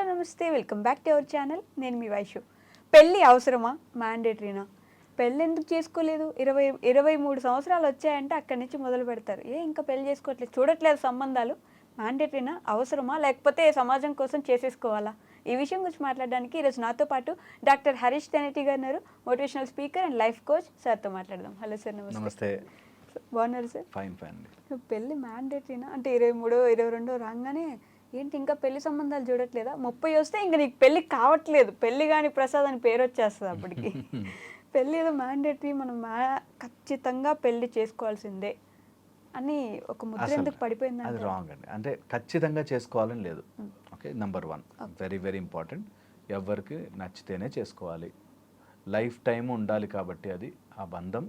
నమస్తే, welcome back to our channel. నేను మీ వైషు. పెళ్ళి అవసరమా, మ్యాండేటరీనా? పెళ్ళి ఎందుకు చేసుకోలేదు? 23 సంవత్సరాలు వచ్చాయంటే అక్కడి నుంచి మొదలు పెడతారు. ఇంకా పెళ్లి చేసుకోవట్లేదు, చూడట్లేదు సంబంధాలు, మ్యాండేటరీనా, అవసరమా, లేకపోతే సమాజం కోసం చేసేసుకోవాలా? ఈ విషయం గురించి మాట్లాడడానికి ఈరోజు నాతో పాటు డాక్టర్ హరీష్ తెనేటి గారు ఉన్నారు, motivational speaker and life coach. సార్తో మాట్లాడదాం. హలో సార్, నమస్తే. బాగున్నారు సార్? Fine fine. పెళ్ళి మ్యాండేటరీనా అంటే 23, 22 రాగానే ఏంటి ఇంకా పెళ్లి సంబంధాలు చూడట్లేదా? 30 వస్తే ఇంక నీకు పెళ్ళి కావట్లేదు, పెళ్ళి కాని ప్రసాద్ అని పేరు వచ్చేస్తుంది అప్పటికి. పెళ్ళి ఏదో మ్యాండేటరీ, మనం ఖచ్చితంగా పెళ్లి చేసుకోవాల్సిందే అని ఒక ముద్ర ఎందుకు పడిపోయింది? అది రాంగ్ అండి. అంటే ఖచ్చితంగా చేసుకోవాలని లేదు. Okay, number 1 very very important. ఎవరికి నచ్చితేనే చేసుకోవాలి, లైఫ్ టైం ఉండాలి. కాబట్టి అది ఆ బంధం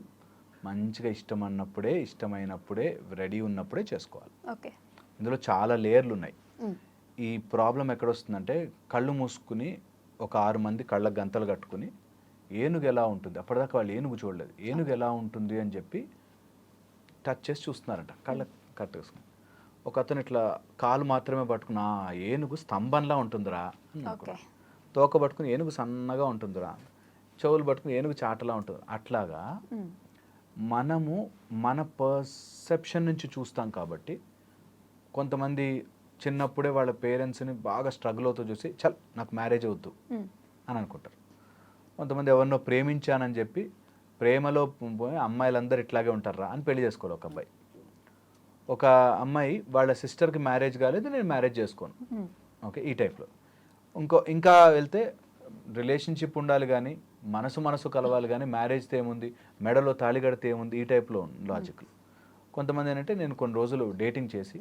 మంచిగా ఇష్టమైనప్పుడే, ఇష్టమైనప్పుడే, రెడీ ఉన్నప్పుడే చేసుకోవాలి. ఓకే, ఇందులో చాలా లేయర్లు ఉన్నాయి. ఈ ప్రాబ్లం ఎక్కడొస్తుందంటే, కళ్ళు మూసుకుని ఒక 6 మంది కళ్ళ గంతలు కట్టుకుని ఏనుగు ఎలా ఉంటుంది, అప్పటిదాకా వాళ్ళు ఏనుగు చూడలేదు, ఏనుగు ఎలా ఉంటుంది అని చెప్పి టచ్ చేసి చూస్తున్నారంట, కళ్ళ కట్టేసుకుని. ఒక అతను ఇట్లా కాలు మాత్రమే పట్టుకుని ఏనుగు స్తంభంలా ఉంటుందిరా అనుకున్నాడు. తోక పట్టుకుని ఏనుగు సన్నగా ఉంటుందిరా, చెవులు పట్టుకుని ఏనుగు చాటలా ఉంటుంది. అట్లాగా మనము మన పర్సెప్షన్ నుంచి చూస్తాం. కాబట్టి కొంతమంది చిన్నప్పుడే వాళ్ళ పేరెంట్స్ని బాగా స్ట్రగుల్ అవుతూ చూసి చల్ నాకు మ్యారేజ్ అవుద్దు అని అనుకుంటారు. కొంతమంది ఎవరినో ప్రేమించానని చెప్పి ప్రేమలో పోయి అమ్మాయిలందరూ ఇట్లాగే ఉంటారా అని పెళ్లి చేసుకోవాలి. ఒక అబ్బాయి, ఒక అమ్మాయి వాళ్ళ సిస్టర్కి మ్యారేజ్ కాలేదు, నేను మ్యారేజ్ చేసుకోను. ఓకే, ఈ టైప్లో. ఇంకా వెళ్తే రిలేషన్షిప్ ఉండాలి కానీ మనసు కలవాలి కానీ మ్యారేజ్తో ఏముంది, మెడలో తాళి కడితే ఏముంది, ఈ టైప్లో లాజిక్. కొంతమంది ఏంటంటే నేను కొన్ని రోజులు డేటింగ్ చేసి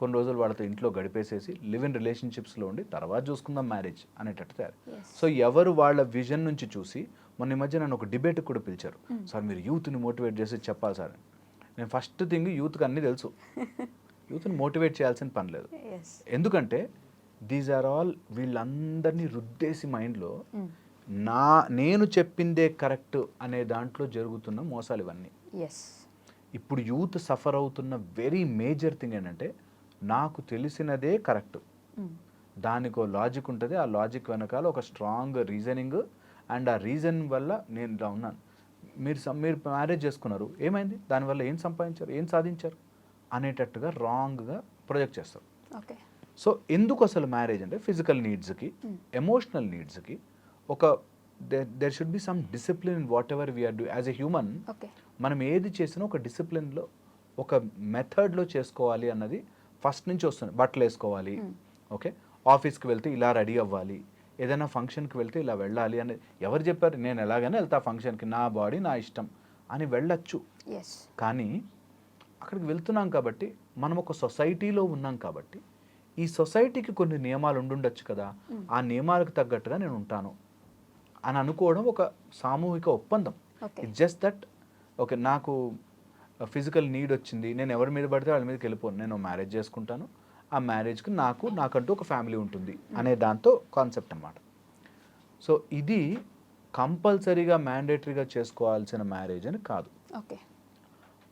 కొన్ని రోజులు వాళ్ళతో ఇంట్లో గడిపేసేసి లివ్ ఇన్ రిలేషన్షిప్స్లో ఉండి తర్వాత చూసుకుందాం మ్యారేజ్ అనేటట్టు తయారు. సో ఎవరు వాళ్ళ విజన్ నుంచి చూసి, మొన్న ఈ మధ్య నన్ను ఒక డిబేట్కి కూడా పిలిచారు. సార్ మీరు యూత్ని మోటివేట్ చేసి చెప్పాలి సార్. నేను ఫస్ట్ థింగ్ యూత్కి అన్నీ తెలుసు, యూత్ని మోటివేట్ చేయాల్సిన పని లేదు. ఎందుకంటే దీస్ ఆర్ ఆల్ వీళ్ళందరినీ రుద్దేసి మైండ్లో నేను చెప్పిందే కరెక్ట్ అనే దాంట్లో జరుగుతున్న మోసాలు ఇవన్నీ. ఇప్పుడు యూత్ సఫర్ అవుతున్న వెరీ మేజర్ థింగ్ ఏంటంటే, నాకు తెలిసినదే కరెక్ట్, దానికో లాజిక్ ఉంటుంది, ఆ లాజిక్ వెనకాల ఒక స్ట్రాంగ్ రీజనింగ్, అండ్ ఆ రీజన్ వల్ల నేను ఇలా ఉన్నాను. మీరు మ్యారేజ్ చేసుకున్నారు, ఏమైంది, దానివల్ల ఏం సంపాదించారు, ఏం సాధించారు అనేటట్టుగా రాంగ్గా ప్రొజెక్ట్ చేస్తారు. సో ఎందుకు అసలు మ్యారేజ్ అంటే, ఫిజికల్ నీడ్స్కి, ఎమోషనల్ నీడ్స్కి ఒక there should be some discipline in whatever we are doing as a human. మనం ఏది చేసినా ఒక డిసిప్లిన్లో, ఒక మెథడ్లో చేసుకోవాలి అన్నది ఫస్ట్ నుంచి వస్తుంది. బట్టలు వేసుకోవాలి, ఓకే, ఆఫీస్కి వెళ్తే ఇలా రెడీ అవ్వాలి, ఏదైనా ఫంక్షన్కి వెళ్తే ఇలా వెళ్ళాలి అనేది ఎవరు చెప్పారు? నేను ఎలాగైనా వెళ్తా ఫంక్షన్కి, నా బాడీ నా ఇష్టం అని వెళ్ళచ్చు. కానీ అక్కడికి వెళ్తున్నాం కాబట్టి, మనం ఒక సొసైటీలో ఉన్నాం కాబట్టి, ఈ సొసైటీకి కొన్ని నియమాలు ఉండుండొచ్చు కదా, ఆ నియమాలకు తగ్గట్టుగా నేను ఉంటాను అని అనుకోవడం ఒక సామూహిక ఒప్పందం. ఇట్స్ జస్ట్ దట్ ఓకే, నాకు ఫిజికల్ నీడ్ వచ్చింది, నేను ఎవరి మీద పడితే వాళ్ళ మీదకి వెళ్ళిపోను, నేను మ్యారేజ్ చేసుకుంటాను, ఆ మ్యారేజ్కి నాకంటూ ఒక ఫ్యామిలీ ఉంటుంది అనే దాంతో కాన్సెప్ట్ అన్నమాట. సో ఇది కంపల్సరీగా మ్యాండేటరీగా చేసుకోవాల్సిన మ్యారేజ్ అని కాదు.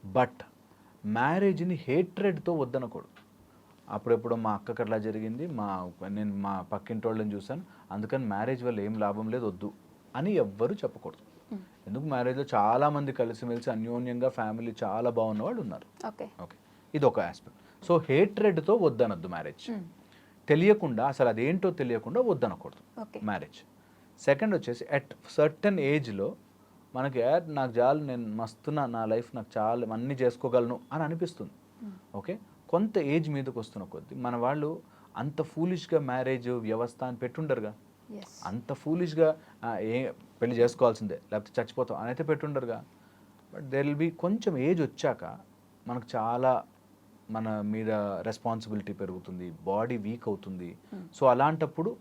బట్ మ్యారేజ్ని హేట్రెడ్తో వద్దనకూడదు. అప్పుడెప్పుడు మా అక్కకి అట్లా జరిగింది, నేను మా పక్కింటి వాళ్ళని చూశాను, అందుకని మ్యారేజ్ వల్ల ఏం లాభం లేదు, వద్దు అని ఎవ్వరూ చెప్పకూడదు. ఎందుకు, మ్యారేజ్లో చాలామంది కలిసిమెలిసి అన్యోన్యంగా ఫ్యామిలీ చాలా బాగున్న వాళ్ళు ఉన్నారు. ఓకే, ఇది ఒక ఆస్పెక్ట్. సో హేట్రెడ్తో వద్దనొద్దు మ్యారేజ్. తెలియకుండా, అసలు అదేంటో తెలియకుండా వద్దనకూడదు మ్యారేజ్. సెకండ్ వచ్చేసి, అట్ సర్టన్ ఏజ్లో మనకి నాకు చాలు, నేను మస్తున్నా, నా లైఫ్ నాకు చాలా అన్నీ చేసుకోగలను అని అనిపిస్తుంది. ఓకే, కొంత ఏజ్ మీదకి వస్తున్న కొద్దీ మన వాళ్ళు అంత ఫూలిష్గా మ్యారేజ్ వ్యవస్థ అని పెట్టుండరుగా, అంత ఫూలిష్గా పెళ్లి చేసుకోవాల్సిందే లేకపోతే చచ్చిపోతాం అని అయితే పెట్టుండరుగా. బట్ దేర్ విల్ బి కొంచెం ఏజ్ వచ్చాక మనకు చాలా మన మీద రెస్పాన్సిబిలిటీ పెరుగుతుంది, బాడీ వీక్ అవుతుంది. సో అలాంటప్పుడు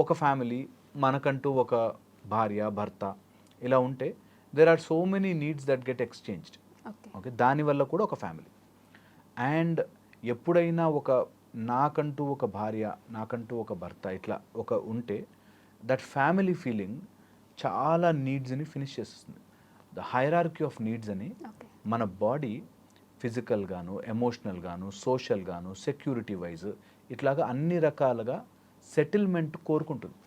ఒక ఫ్యామిలీ, మనకంటూ ఒక భార్య భర్త ఇలా ఉంటే there are so many needs that get exchanged. Okay, దానివల్ల కూడా ఒక ఫ్యామిలీ. అండ్ ఎప్పుడైనా నాకంటూ ఒక భార్య, నాకంటూ ఒక భర్త ఇట్లా ఉంటే దట్ ఫ్యామిలీ ఫీలింగ్ చాలా నీడ్స్ని ఫినిష్ చేస్తుంది. ద హైరార్కీ ఆఫ్ నీడ్స్ అని మన బాడీ ఫిజికల్ గాను, ఎమోషనల్ గాను, సోషల్ గాను, సెక్యూరిటీ వైజ్ ఇట్లాగా అన్ని రకాలుగా సెటిల్మెంట్ కోరుకుంటుంది.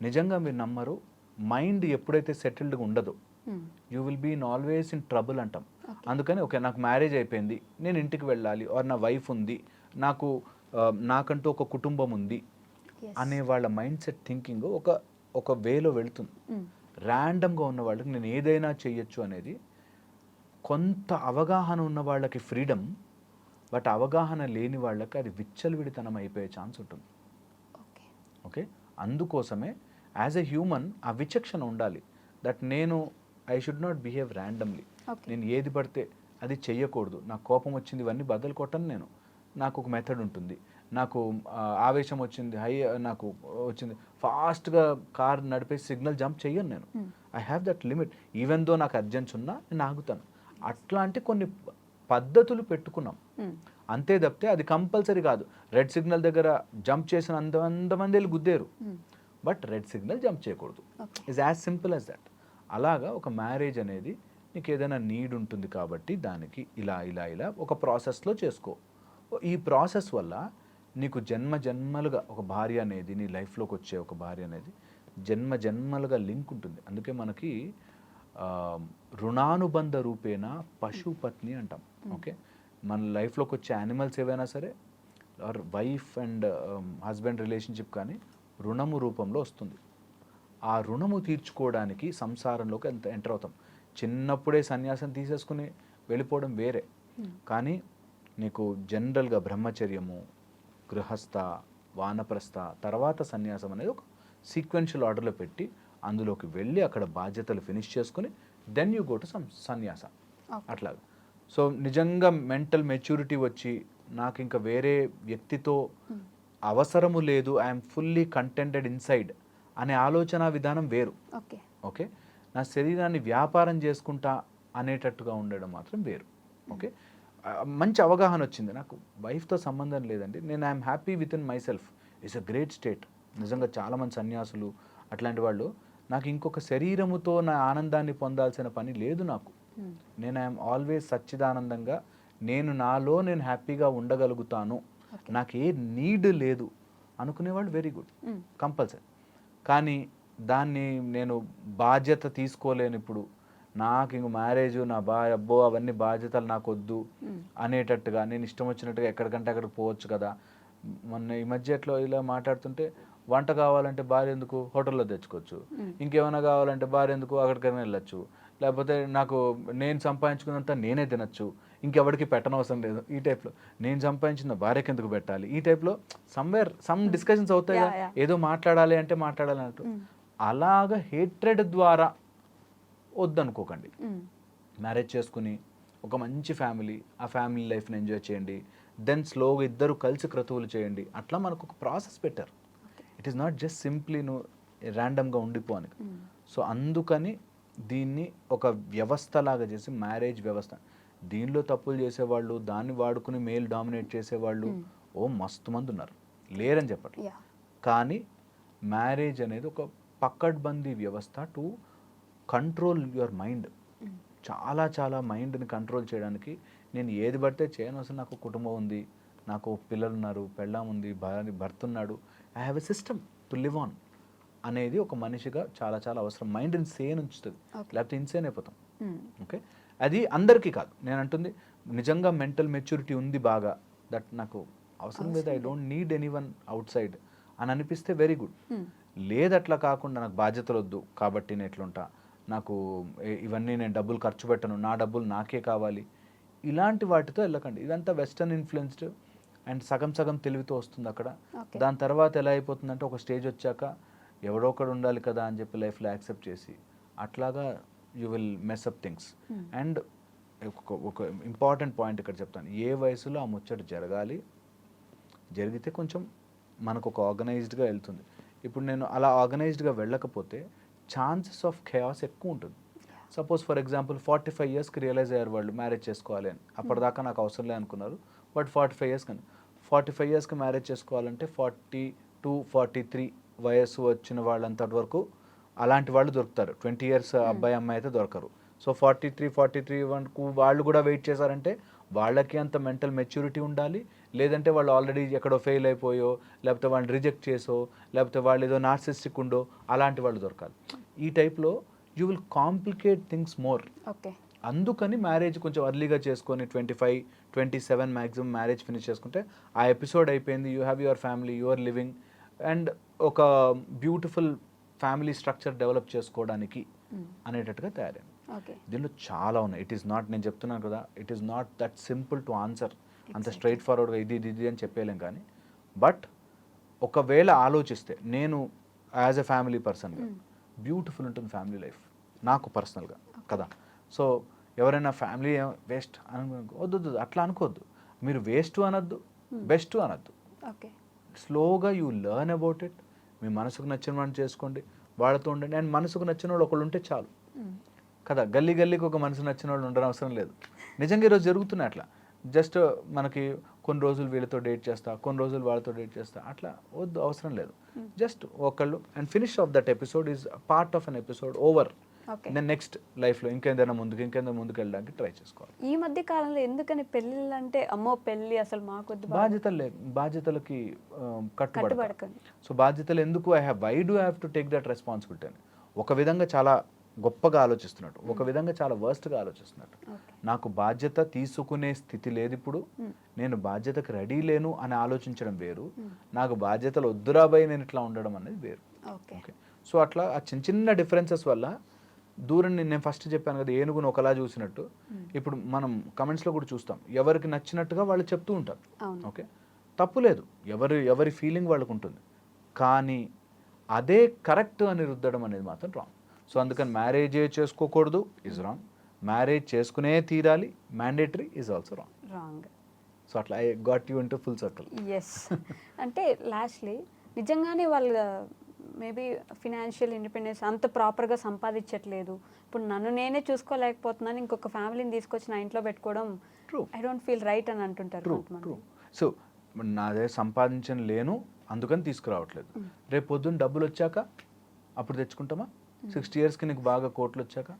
నిజంగా మీరు నమ్మరు, మైండ్ ఎప్పుడైతే సెటిల్డ్గా ఉండదో you will be in always in trouble అంటాం. అందుకని ఓకే నాకు మ్యారేజ్ అయిపోయింది, నేను ఇంటికి వెళ్ళాలి, ఆర్ నా వైఫ్ ఉంది, నాకు నాకంటూ ఒక కుటుంబం ఉంది అనే వాళ్ళ మైండ్ సెట్ థింకింగ్ ఒక వేలో వెళుతుంది. ర్యాండమ్గా ఉన్న వాళ్ళకి నేను ఏదైనా చెయ్యొచ్చు అనేది, కొంత అవగాహన ఉన్న వాళ్ళకి ఫ్రీడమ్, బట్ అవగాహన లేని వాళ్ళకి అది విచ్చలవిడితనం అయిపోయే ఛాన్స్ ఉంటుంది. ఓకే, అందుకోసమే యాజ్ ఎ హ్యూమన్ ఆ విచక్షణ ఉండాలి. దట్ నేను I should not behave randomly. నేను ఏది పడితే అది చెయ్యకూడదు. నాకు కోపం వచ్చింది ఇవన్నీ బదులు కొట్టను నేను. నాకు ఒక మెథడ్ ఉంటుంది. నాకు ఆవేశం వచ్చింది, నాకు వచ్చింది, ఫాస్ట్గా కార్ నడిపే సిగ్నల్ జంప్ చెయ్యను నేను. I have that limit. Even though నాకు అర్జెన్స్ ఉన్నా నేను ఆగుతాను. అట్లాంటి కొన్ని పద్ధతులు పెట్టుకున్నాం అంతే తప్పితే అది కంపల్సరీ కాదు. రెడ్ సిగ్నల్ దగ్గర జంప్ చేసిన అంతమంది వెళ్ళి గుద్దేరు, బట్ రెడ్ సిగ్నల్ జంప్ చేయకూడదు. Is as simple as that. అలాగా ఒక మ్యారేజ్ అనేది నీకు ఏదైనా నీడ్ ఉంటుంది కాబట్టి దానికి ఇలా ఇలా ఇలా ఒక ప్రాసెస్లో చేసుకో. ఈ ప్రాసెస్ వల్ల నీకు జన్మలుగా ఒక భార్య అనేది, నీ లైఫ్లోకి వచ్చే ఒక భార్య అనేది జన్మలుగా లింక్ ఉంటుంది. అందుకే మనకి రుణానుబంధ రూపేణ పశుపత్ని అంటాం. ఓకే, మన లైఫ్లోకి వచ్చే యానిమల్స్ ఏవైనా సరే, or wife and husband relationship కానీ రుణము రూపంలో వస్తుంది. ఆ రుణము తీర్చుకోవడానికి సంసారంలోకి ఎంటర్ అవుతాం. చిన్నప్పుడే సన్యాసం తీసేసుకుని వెళ్ళిపోవడం వేరే, కానీ నీకు జనరల్గా బ్రహ్మచర్యము, గృహస్థ, వానప్రస్థ, తర్వాత సన్యాసం అనేది ఒక సీక్వెన్షియల్ ఆర్డర్లో పెట్టి అందులోకి వెళ్ళి అక్కడ బాధ్యతలు ఫినిష్ చేసుకుని దెన్ యూ గో టు సన్యాస. అట్లాగా. సో నిజంగా మెంటల్ మెచ్యూరిటీ వచ్చి నాకు ఇంకా వేరే వ్యక్తితో అవసరము లేదు, ఐఎమ్ ఫుల్లీ కంటెంటెడ్ ఇన్సైడ్ అనే ఆలోచన విధానం వేరు. ఓకే, నా శరీరాన్ని వ్యాపారం చేసుకుంటా అనేటట్టుగా ఉండడం మాత్రం వేరు. ఓకే, మంచి అవగాహన వచ్చింది. నాకు వైఫ్తో సంబంధం లేదండి, నేను I'm happy with in my self. It's a great state. నిజంగా చాలామంది సన్యాసులు అట్లాంటి వాళ్ళు, నాకు ఇంకొక శరీరముతో నా ఆనందాన్ని పొందాల్సిన పని లేదు నాకు. నేను ఐఎమ్ ఆల్వేస్ సచ్చిదానందంగా, నేను నాలో నేను హ్యాపీగా ఉండగలుగుతాను, నాకు ఏ నీడ్ లేదు అనుకునేవాళ్ళు వెరీ గుడ్, కంపల్సరీ. కానీ దాన్ని నేను బాధ్యత తీసుకోలేను ఇప్పుడు, నాకు ఇంక మ్యారేజ్ నా అబ్బో అవన్నీ బాధ్యతలు నాకు వద్దు అనేటట్టుగా నేను ఇష్టం వచ్చినట్టుగా ఎక్కడికంటే అక్కడికి పోవచ్చు కదా. మొన్న ఈ మధ్యలో ఇలా మాట్లాడుతుంటే, వంట కావాలంటే భార్య ఎందుకు, హోటల్లో తెచ్చుకోవచ్చు, ఇంకేమైనా కావాలంటే భార్య ఎందుకు, అక్కడికైనా వెళ్ళచ్చు, లేకపోతే నాకు నేను సంపాదించుకున్నంత నేనే తినచ్చు, ఇంకెవరికి పెట్టనవసరం లేదు, ఈ టైప్లో నేను సంపాదించిన భార్యకి ఎందుకు పెట్టాలి, ఈ టైప్లో సమ్ డిస్కషన్స్ అవుతాయి. ఏదో మాట్లాడాలి అంటే మాట్లాడాలి అన్నట్టు. అలాగా హేట్రెడ్ ద్వారా వద్దనుకోకండి. మ్యారేజ్ చేసుకుని ఒక మంచి ఫ్యామిలీ, ఆ ఫ్యామిలీ లైఫ్ని ఎంజాయ్ చేయండి, దెన్ స్లోగా ఇద్దరు కలిసి క్రతువులు చేయండి. అట్లా మనకు ఒక ప్రాసెస్ పెట్టారు. It is not just simply నువ్వు ర్యాండమ్గా ఉండిపోని. సో అందుకని దీన్ని ఒక వ్యవస్థలాగా చేసి, మ్యారేజ్ వ్యవస్థ, దీనిలో తప్పులు చేసేవాళ్ళు, దాన్ని వాడుకుని మేల్ డామినేట్ చేసేవాళ్ళు మస్తు మంది ఉన్నారు, లేరని చెప్పట్లేదు. కానీ మ్యారేజ్ అనేది ఒక పక్కడ్బందీ వ్యవస్థ టు కంట్రోల్ యువర్ మైండ్. చాలా మైండ్ని కంట్రోల్ చేయడానికి నేను ఏది పడితే చేయను, అసలు నాకు కుటుంబం ఉంది, నాకు పిల్లలు ఉన్నారు, పెళ్ళాం ఉంది, భర్త ఉన్నాడు, I have a system to live on అనేది ఒక మనిషిగా చాలా అవసరం. మైండ్ ఇన్సేన్ ఉంచుతుంది, లేకపోతే ఇన్సేన్ అయిపోతాం. ఓకే, అది అందరికీ కాదు నేను అంటుంది. నిజంగా మెంటల్ మెచ్యూరిటీ ఉంది బాగా, దట్ నాకు అవసరం లేదు, I don't need anyone out side అని అనిపిస్తే వెరీ గుడ్. లేదట్లా కాకుండా నాకు బాధ్యతలు వద్దు కాబట్టి నేను ఎట్లుంటా, నాకు ఇవన్నీ నేను డబ్బులు ఖర్చు పెట్టను, నా డబ్బులు నాకే కావాలి, ఇలాంటి వాటితో వెళ్ళకండి. ఇదంతా వెస్టర్న్ ఇన్ఫ్లుయెన్స్డ్ అండ్ సగం తెలివితో వస్తుంది అక్కడ. దాని తర్వాత ఎలా అయిపోతుందంటే, ఒక స్టేజ్ వచ్చాక ఎవడో ఒకడు ఉండాలి కదా అని చెప్పి లైఫ్లో యాక్సెప్ట్ చేసి అట్లాగా you will mess up things. And ఒక ఇంపార్టెంట్ పాయింట్ ఇక్కడ చెప్తాను, ఏ వయసులో ఆ ముచ్చట జరగాలి, జరిగితే కొంచెం మనకు ఒక ఆర్గనైజ్డ్గా వెళ్తుంది. ఇప్పుడు నేను అలా ఆర్గనైజ్డ్గా వెళ్ళకపోతే ఛాన్సెస్ ఆఫ్ ఖయాస్ ఎక్కువ ఉంటుంది. సపోజ్ ఫర్ ఎగ్జాంపుల్ 45 yearsకి రియలైజ్ అయ్యారు వాళ్ళు మ్యారేజ్ చేసుకోవాలి అని, అప్పటిదాకా నాకు అవసరం లే అనుకున్నారు, బట్ 45 years కానీ 45 yearsకి మ్యారేజ్ చేసుకోవాలంటే 42, 43 వయసు వచ్చిన వాళ్ళంతటి వరకు అలాంటి వాళ్ళు దొరుకుతారు. 20 years అబ్బాయి అమ్మాయి అయితే దొరకరు. సో 43 వరకు వాళ్ళు కూడా వెయిట్ చేశారంటే వాళ్ళకి అంత మెంటల్ మెచ్యూరిటీ ఉండాలి, లేదంటే వాళ్ళు ఆల్రెడీ ఎక్కడో ఫెయిల్ అయిపోయో, లేకపోతే వాళ్ళని రిజెక్ట్ చేసో, లేకపోతే వాళ్ళు ఏదో నార్సిస్టిక్ ఉండో అలాంటి వాళ్ళు దొరకాలి. ఈ టైప్లో you will complicate things more. Okay. అందుకని మ్యారేజ్ కొంచెం అర్లీగా చేసుకొని 25, 27 మ్యాక్సిమం మ్యారేజ్ ఫినిష్ చేసుకుంటే ఆ ఎపిసోడ్ అయిపోయింది. You have your family, your living and ఒక బ్యూటిఫుల్ ఫ్యామిలీ స్ట్రక్చర్ డెవలప్ చేసుకోవడానికి అనేటట్టుగా తయారైంది. ఓకే. దీనిలో చాలా ఉన్నాయి. ఇట్ ఈస్ నాట్, నేను చెప్తున్నాను కదా, it is not that simple to answer. అంత స్ట్రైట్ ఫార్వర్డ్గా ఇది ఇది ఇది అని చెప్పలేం. కానీ బట్ ఒకవేళ ఆలోచిస్తే నేను యాజ్ ఎ ఫ్యామిలీ పర్సన్గా బ్యూటిఫుల్ ఉంటుంది ఫ్యామిలీ లైఫ్ నాకు పర్సనల్గా కదా. సో ఎవరైనా ఫ్యామిలీ వేస్ట్ అని వద్దు, అట్లా అనుకోవద్దు. మీరు వేస్ట్ అనొద్దు, బెస్ట్ అనొద్దు. ఓకే. స్లోగా యూ లెర్న్ అబౌట్ ఇట్. మీ మనసుకు నచ్చిన వాడిని చేసుకోండి, వాళ్ళతో ఉండండి. అండ్ మనసుకు నచ్చిన వాళ్ళు ఒకళ్ళు ఉంటే చాలు కదా. గల్లీ గల్లీకి ఒక మనసు నచ్చిన వాళ్ళు ఉండడం అవసరం లేదు. నిజంగా ఈరోజు జరుగుతున్నాయి అట్లా. జస్ట్ మనకి కొన్ని రోజులు వీళ్ళతో డేట్ చేస్తా, కొన్ని రోజులు వాళ్ళతో డేట్ చేస్తా, అట్లా వద్దు, అవసరం లేదు. జస్ట్ ఒకళ్ళు and finish off that episode is part of an episode over. నేను నెక్స్ట్ లైఫ్లో ఇంకేదైనా ముందుకు వెళ్ళడానికి ట్రై చేసుకోవాలి. ఈ మధ్య కాలంలో ఎందుకని పెళ్ళిళ్ళు అంటే అమ్మో పెళ్ళి అసలు మాకొద్దు, బాధ్యతలకి కట్టుబడకండి. సో బాధ్యతలు ఎందుకు, why do have to take that responsibility అని ఒక విధంగా చాలా గొప్పగా ఆలోచిస్తున్నట్టు, ఒక విధంగా చాలా వర్స్ట్గా ఆలోచిస్తున్నట్టు. నాకు బాధ్యత తీసుకునే స్థితి లేదు ఇప్పుడు, నేను బాధ్యతకు రెడీ లేను అని ఆలోచించడం వేరు, నాకు బాధ్యతలు వద్దురాబాయి నేను ఇట్లా ఉండడం అనేది వేరు. ఓకే. సో అట్లా ఆ చిన్న చిన్న డిఫరెన్సెస్ వల్ల దూరం, నేను ఫస్ట్ చెప్పాను కదా ఏనుగును ఒకలా చూసినట్టు, ఇప్పుడు మనం కమెంట్స్లో కూడా చూస్తాం ఎవరికి నచ్చినట్టుగా వాళ్ళు చెప్తూ ఉంటారు. ఓకే, తప్పు లేదు, ఎవరి ఫీలింగ్ వాళ్ళకు ఉంటుంది. కానీ అదే కరెక్ట్ అని రుద్దడం అనేది మాత్రం రాంగ్. సో అందుకని మ్యారేజే చేసుకోకూడదు ఈజ్ రాంగ్, మ్యారేజ్ చేసుకునే తీరాలి mandatory is also wrong. So అట్లా I got you into full circle. Yes. అంటే లాస్ట్లీ నిజంగానే వాళ్ళ మేబీ ఫినాన్షియల్ ఇండిపెండెన్స్ అంత ప్రాపర్గా సంపాదించట్లేదు, ఇప్పుడు నన్ను నేనే చూసుకోలేకపోతున్నాను, ఇంకొక ఫ్యామిలీని తీసుకొచ్చి నా ఇంట్లో పెట్టుకోవడం ఐ డోంట్ ఫీల్ రైట్ అని అంటుంటారు. సో నాదే సంపాదించని లేను అందుకని తీసుకురావట్లేదు, రేపు పొద్దున్న డబ్బులు వచ్చాక అప్పుడు తెచ్చుకుంటామా, 60 yearsకి నీకు బాగా కోట్లు వచ్చాక.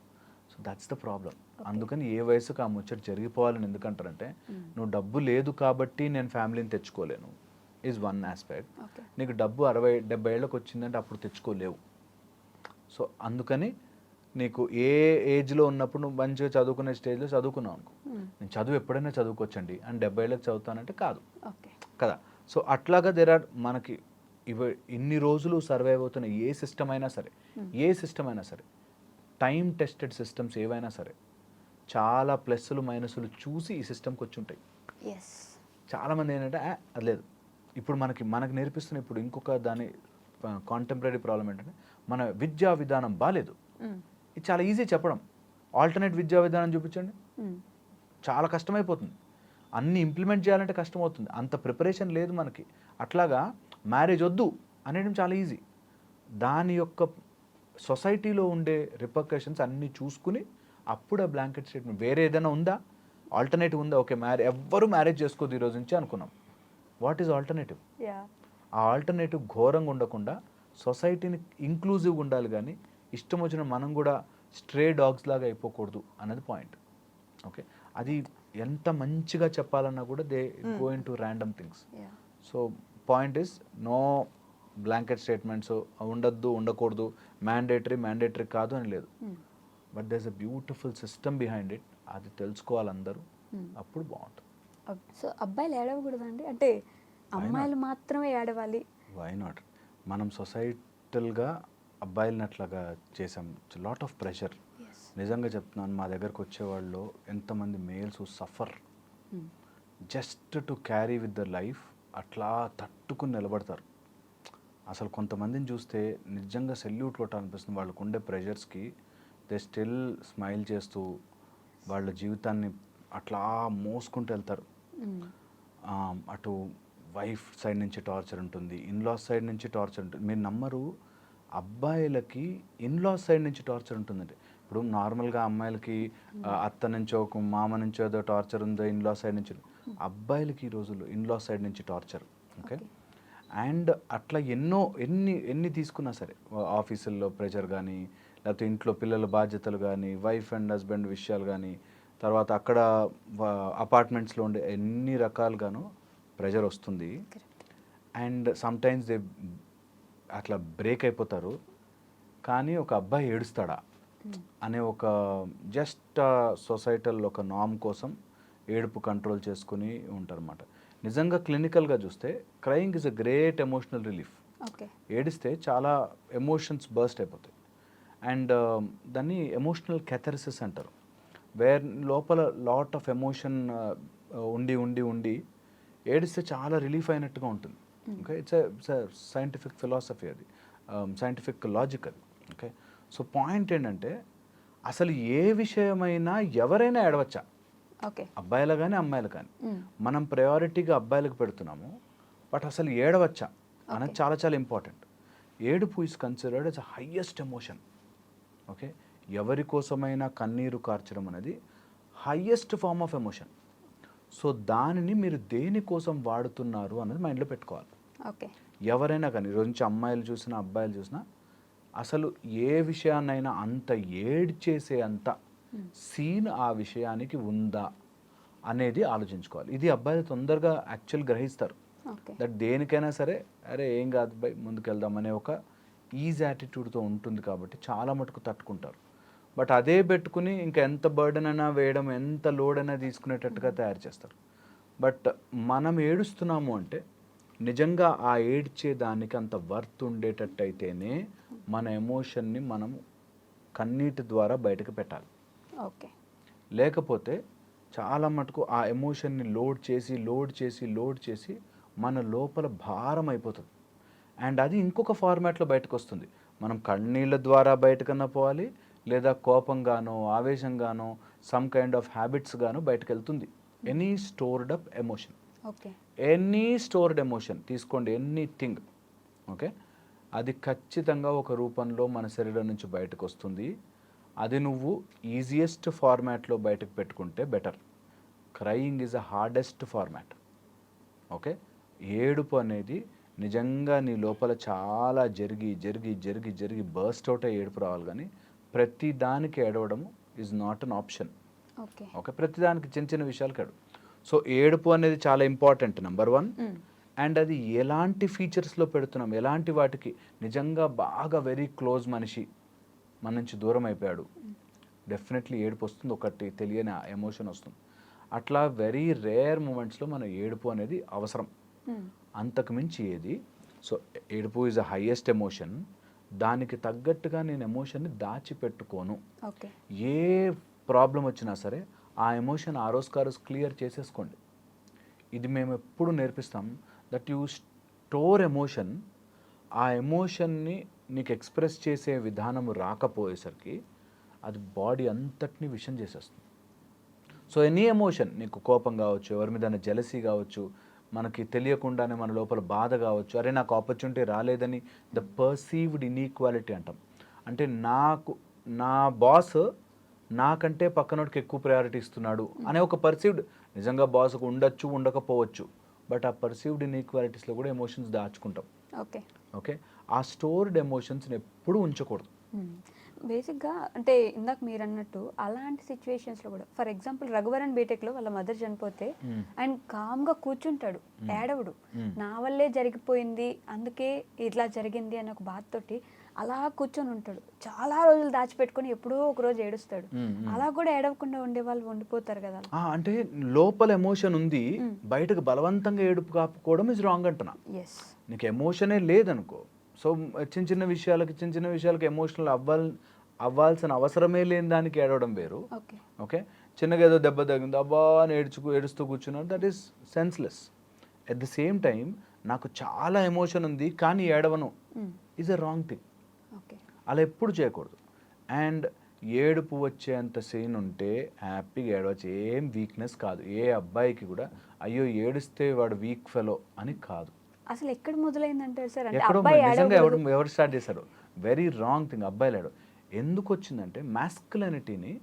So that's the problem. అందుకని ఏ వయసుకు ఆ ముచ్చట జరిగిపోవాలని ఎందుకంటారంటే, నువ్వు డబ్బు లేదు కాబట్టి నేను ఫ్యామిలీని తెచ్చుకోలేను ఈజ్ వన్ ఆస్పెక్ట్. నీకు డబ్బు 60-70 ఏళ్ళకి వచ్చిందంటే అప్పుడు తెచ్చుకోలేవు. సో అందుకని నీకు ఏ ఏజ్లో ఉన్నప్పుడు నువ్వు మంచిగా చదువుకునే స్టేజ్లో చదువుకున్నావు అనుకో, నేను చదువు ఎప్పుడైనా చదువుకోవచ్చండి అని 70 ఏళ్ళకి చదువుతానంటే కాదు కదా. సో అట్లాగా మనకి ఇన్ని రోజులు సర్వైవ్ అవుతున్న ఏ సిస్టమ్ అయినా సరే, టైం టెస్టెడ్ సిస్టమ్స్ ఏవైనా సరే చాలా ప్లస్లు మైనస్లు చూసి ఈ సిస్టమ్కి వచ్చి ఉంటాయి. చాలామంది ఏంటంటే అది లేదు, ఇప్పుడు మనకి నేర్పిస్తున్న ఇప్పుడు ఇంకొక దాని కాంటెంపరీ ప్రాబ్లం ఏంటంటే మన విద్యా విధానం బాగాలేదు. ఇది చాలా ఈజీ చెప్పడం, ఆల్టర్నేట్ విద్యా విధానం చూపించండి, చాలా కష్టమైపోతుంది. అన్నీ ఇంప్లిమెంట్ చేయాలంటే కష్టమవుతుంది, అంత ప్రిపరేషన్ లేదు మనకి. అట్లాగా మ్యారేజ్ వద్దు అనేయడం చాలా ఈజీ. దాని యొక్క సొసైటీలో ఉండే రిపర్కషన్స్ అన్నీ చూసుకుని అప్పుడు ఆ బ్లాంకెట్ స్టేట్మెంట్ వేరే ఏదైనా ఉందా, ఆల్టర్నేటివ్ ఉందా, ఓకే ఎవ్వరూ మ్యారేజ్ చేసుకోదు ఈ రోజు నుంచి అనుకున్నాం. What is alternative? ఆ ఆల్టర్నేటివ్ ఘోరంగా ఉండకుండా సొసైటీని ఇంక్లూజివ్గా ఉండాలి, కానీ ఇష్టం వచ్చిన మనం కూడా స్ట్రే డాగ్స్ లాగా అయిపోకూడదు అన్నది పాయింట్. ఓకే, అది ఎంత మంచిగా చెప్పాలన్నా కూడా they go into random things. So point is no blanket statements ఉండద్దు, ఉండకూడదు, మ్యాండేటరీ కాదు అని లేదు. But there is a beautiful system behind it. అది తెలుసుకోవాలి అందరూ, అప్పుడు బాగుంటుంది. సో అబ్బాయిలు ఏడవకూడదండి, అంటే అమ్మాయిలు మాత్రమే ఏడవాలి? Why not? మనం సొసైటల్గా అబ్బాయిలని అట్లాగా చేసాం, లాట్ ఆఫ్ ప్రెషర్. నిజంగా చెప్తున్నాను, మా దగ్గరకు వచ్చేవాళ్ళు ఎంతమంది males suffer just to carry with the life, అట్లా తట్టుకుని నిలబడతారు. అసలు కొంతమందిని చూస్తే నిజంగా సెల్యూట్ కొట్టాలనిపిస్తుంది. వాళ్ళకు ఉండే ప్రెషర్స్కి దే స్టిల్ స్మైల్ చేస్తూ వాళ్ళ జీవితాన్ని అట్లా మోసుకుంటూ వెళ్తారు. అటు వైఫ్ సైడ్ నుంచి టార్చర్ ఉంటుంది, ఇన్లాస్ సైడ్ నుంచి టార్చర్ ఉంటుంది. మీరు నమ్మరు, అబ్బాయిలకి ఇన్లాస్ సైడ్ నుంచి టార్చర్ ఉంటుందండి. ఇప్పుడు నార్మల్గా అమ్మాయిలకి అత్త నుంచో మామ నుంచో ఏదో టార్చర్ ఉందో ఇన్లాస్ సైడ్ నుంచి, అబ్బాయిలకి ఈ రోజుల్లో ఇన్లాస్ సైడ్ నుంచి టార్చర్. ఓకే, అండ్ అట్లా ఎన్ని తీసుకున్నా సరే, ఆఫీసుల్లో ప్రెషర్ కానీ, లేకపోతే ఇంట్లో పిల్లల బాధ్యతలు కానీ, వైఫ్ అండ్ హస్బెండ్ విషయాలు కానీ, తర్వాత అక్కడ అపార్ట్మెంట్స్లో ఉండే ఎన్ని రకాలుగాను ప్రెషర్ వస్తుంది. అండ్ సమ్ టైమ్స్ దే అట్లా బ్రేక్ అయిపోతారు. కానీ ఒక అబ్బాయి ఏడుస్తాడా అనే ఒక జస్ట్ సొసైటల్ ఒక నామ్ కోసం ఏడుపు కంట్రోల్ చేసుకుని ఉంటారన్నమాట. నిజంగా క్లినికల్గా చూస్తే crying is a great emotional relief. Okay. ఏడిస్తే చాలా ఎమోషన్స్ బర్స్ట్ అయిపోతాయి. అండ్ దాన్ని ఎమోషనల్ కెథరిసిస్ అంటారు. వేర్ లోపల లాట్ ఆఫ్ ఎమోషన్ ఉండి ఉండి ఉండి ఏడిస్తే చాలా రిలీఫ్ అయినట్టుగా ఉంటుంది. ఓకే, ఇట్స్ సైంటిఫిక్ ఫిలాసఫీ, అది సైంటిఫిక్ లాజిక్ అది. ఓకే, సో పాయింట్ ఏంటంటే అసలు ఏ విషయమైనా ఎవరైనా ఏడవచ్చా, ఓకే, అబ్బాయిలు కానీ అమ్మాయిలు కానీ. మనం ప్రయారిటీగా అబ్బాయిలకు పెడుతున్నాము, బట్ అసలు ఏడవచ్చా అనేది చాలా చాలా ఇంపార్టెంట్. ఏడుపు is considered as a highest emotion. Okay, ఎవరి కోసమైనా కన్నీరు కార్చడం అనేది highest form of emotion. So దానిని మీరు దేనికోసం వాడుతున్నారు అన్నది మైండ్లో పెట్టుకోవాలి. ఓకే, ఎవరైనా కానీ ఈరోజు నుంచి అమ్మాయిలు చూసినా అబ్బాయిలు చూసినా అసలు ఏ విషయాన్నైనా అంత ఏడ్చేసే అంత సీన్ ఆ విషయానికి ఉందా అనేది ఆలోచించుకోవాలి. ఇది అబ్బాయిలు తొందరగా యాక్చువల్ గ్రహిస్తారు. దట్ దేనికైనా సరే అరే ఏం కాదు బై ముందుకెళ్దాం అనే ఒక ఈజీ యాటిట్యూడ్తో ఉంటుంది కాబట్టి చాలా మటుకు తట్టుకుంటారు. బట్ అదే పెట్టుకుని ఇంకా ఎంత బర్డెన్ అయినా వేయడం, ఎంత లోడ్ అయినా తీసుకునేటట్టుగా తయారు చేస్తారు. బట్ మనం ఏడుస్తున్నాము అంటే నిజంగా ఆ ఏడ్చే దానికి అంత వర్త్ ఉండేటట్టు అయితేనే మన ఎమోషన్ని మనం కన్నీటి ద్వారా బయటకు పెట్టాలి. ఓకే, లేకపోతే చాలా మటుకు ఆ ఎమోషన్ని లోడ్ చేసి లోడ్ చేసి లోడ్ చేసి మన లోపల భారం అయిపోతుంది. అండ్ అది ఇంకొక ఫార్మాట్లో బయటకు వస్తుంది. మనం కన్నీళ్ళ ద్వారా బయటకన్నా పోవాలి, లేదా కోపంగానో ఆవేశంగానో సమ్ కైండ్ ఆఫ్ హ్యాబిట్స్ గానో బయటకు వెళ్తుంది. Any stored up emotion, okay, any stored emotion తీసుకోండి, ఎనీథింగ్. ఓకే, అది ఖచ్చితంగా ఒక రూపంలో మన శరీరం నుంచి బయటకు వస్తుంది. అది నువ్వు ఈజియెస్ట్ ఫార్మాట్లో బయటకు పెట్టుకుంటే better. Crying is a hardest format. Okay, ఏడుపు అనేది నిజంగా నీ లోపల చాలా జరిగి జరిగి జరిగి జరిగి బర్స్ట్ అవుట్ అయ్యి ఏడుపు రావాలి, కానీ ప్రతి దానికి ఏడవడం is not an option. Okay, okay, ప్రతిదానికి చిన్న చిన్న విషయాలకి ఏడు. సో ఏడుపు అనేది చాలా ఇంపార్టెంట్, నెంబర్ వన్. అండ్ అది ఎలాంటి ఫీచర్స్లో పెడుతున్నాం, ఎలాంటి వాటికి. నిజంగా బాగా వెరీ క్లోజ్ మనిషి మన నుంచి దూరం అయిపోయాడు, డెఫినెట్లీ ఏడుపు వస్తుంది, ఒకటి తెలియని ఎమోషన్ వస్తుంది. అట్లా వెరీ రేర్ మూమెంట్స్లో మన ఏడుపు అనేది అవసరం. అంతకు మించి ఏది. సో ఏడుపు ఈజ్ అ హైయెస్ట్ ఎమోషన్. దానికి తగ్గట్టుగా నేను ఎమోషన్ని దాచిపెట్టుకోను. ఓకే, ఏ ప్రాబ్లం వచ్చినా సరే ఆ ఎమోషన్ ఆ రోజుకి ఆ రోజు క్లియర్ చేసేసుకోండి. ఇది మేము ఎప్పుడు నేర్పిస్తాం, దట్ యూ స్టోర్ ఎమోషన్. ఆ ఎమోషన్ని నీకు ఎక్స్ప్రెస్ చేసే విధానం రాకపోయేసరికి అది బాడీ అంతటిని విషం చేసేస్తుంది. సో ఎనీ ఎమోషన్, నీకు కోపం కావచ్చు, ఎవరి మీద జెలసీ కావచ్చు, మనకి తెలియకుండానే మన లోపల బాధ కావచ్చు, అరే నాకు ఆపర్చునిటీ రాలేదని ద పర్సీవ్డ్ ఇన్ఈక్వాలిటీ అంటాం. అంటే నా బాస్ నాకంటే పక్కనోడికి ఎక్కువ ప్రయారిటీ ఇస్తున్నాడు అనే ఒక పర్సీవ్డ్, నిజంగా బాస్కు ఉండొచ్చు ఉండకపోవచ్చు, బట్ ఆ పర్సీవ్డ్ ఇన్ఈక్వాలిటీస్లో కూడా ఎమోషన్స్ దాచుకుంటాం. ఓకే, ఓకే, ఆ స్టోర్డ్ ఎమోషన్స్ని ఎప్పుడూ ఉంచకూడదు. బేసిక్గా అంటే ఇందాక మీరు అన్నట్టు అలాంటి సిచ్యువేషన్స్లో కూడా, ఫర్ ఎగ్జాంపుల్ రఘువరన్ బీటెక్లో వాళ్ళ మదర్ చనిపోతే ఆయన కామ్గా కూర్చుంటాడు, ఏడవడు. నా వల్లే జరిగిపోయింది, అందుకే ఇట్లా జరిగింది అనే ఒక బాధతోటి అలా కూర్చొని ఉంటాడు. చాలా రోజులు దాచిపెట్టుకొని ఎప్పుడో ఒక రోజు ఏడుస్తాడు. అలా కూడా ఏడవకుండా ఉండే వాళ్ళు ఉండిపోతారు కదా. అంటే లోపల ఎమోషన్ ఉంది, బయటకు బలవంతంగా ఏడుపు కాపుకోవడం ఇస్ రాంగ్ అంటున్నా. నీకు ఎమోషనే లేదనుకో, సో చిన్న చిన్న విషయాలకి ఎమోషనల్ అవ్వాల్సిన అవసరమే లేని దానికి ఏడవడం వేరు. ఓకే, చిన్నగా ఏదో దెబ్బ తగింది అబ్బా అని ఏడుస్తూ కూర్చున్నాడు, that is senseless. At the same time నాకు చాలా ఎమోషన్ ఉంది కానీ ఏడవను ఈజ్ అ రాంగ్ థింగ్. అలా ఎప్పుడు చేయకూడదు. అండ్ ఏడుపు వచ్చేంత సీన్ ఉంటే హ్యాపీగా ఏడవచ్చు, ఏం వీక్నెస్ కాదు. ఏ అబ్బాయికి కూడా అయ్యో ఏడిస్తే వాడు వీక్ ఫెలో అని కాదు. అసలు ఎక్కడ మొదలైందంటారు సార్? నిజంగా ఎవరు స్టార్ట్ చేశారు? Very wrong thing. అబ్బాయిలు ఏడవ ఎందుకు వచ్చిందంటే మ్యాస్కులనిటీని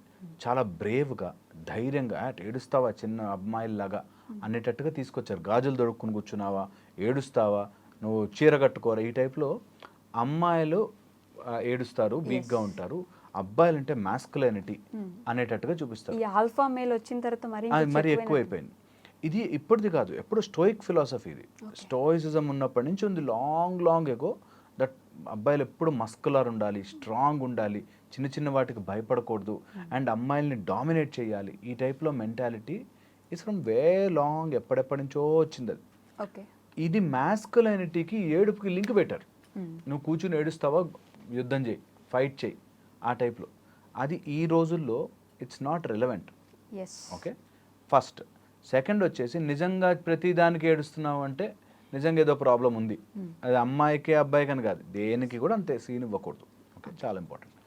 చాలా బ్రేవ్గా ధైర్యంగా ఏడుస్తావా చిన్న అమ్మాయిలాగా అనేటట్టుగా తీసుకొచ్చారు. గాజులు దొడుక్కుని కూర్చున్నావా, ఏడుస్తావా, నువ్వు చీర కట్టుకోరా, ఈ టైప్లో అమ్మాయిలు ఏడుస్తారు, వీక్గా ఉంటారు. అబ్బాయిలు అంటే మ్యాస్కులనిటీ అనేటట్టుగా చూపిస్తారు. ఆల్ఫా మేల్ వచ్చిన తర్వాత మరి ఎక్కువైపోయింది. ఇది ఇప్పటిది కాదు, ఎప్పుడు స్టోయిక్ ఫిలాసఫీ ఇది. స్టోయిసిజం ఉన్నప్పటి నుంచి ఉంది, లాంగ్ ఎగో. దట్ అబ్బాయిలు ఎప్పుడు మస్కులర్ ఉండాలి, స్ట్రాంగ్ ఉండాలి, చిన్న చిన్న వాటికి భయపడకూడదు, అండ్ అమ్మాయిల్ని డామినేట్ చేయాలి. ఈ టైప్లో mentality is from way long, ఎప్పటి నుంచో వచ్చింది అది. ఓకే, ఇది మ్యాస్కులైనిటీకి ఏడుపుకి లింక్ పెట్టారు. నువ్వు కూర్చుని ఏడుస్తావా, యుద్ధం చేయి, ఫైట్ చేయి, ఆ టైప్లో. అది ఈ రోజుల్లో it's not relevant. Yes. Okay, first. Second వచ్చేసి నిజంగా ప్రతి దానికి ఏడుస్తున్నావు అంటే నిజంగా ఏదో ప్రాబ్లం ఉంది. అది అమ్మాయికి అబ్బాయికి అని కాదు, దేనికి కూడా అంతే సీన్ ఇవ్వకూడదు. ఓకే, చాలా ఇంపార్టెంట్.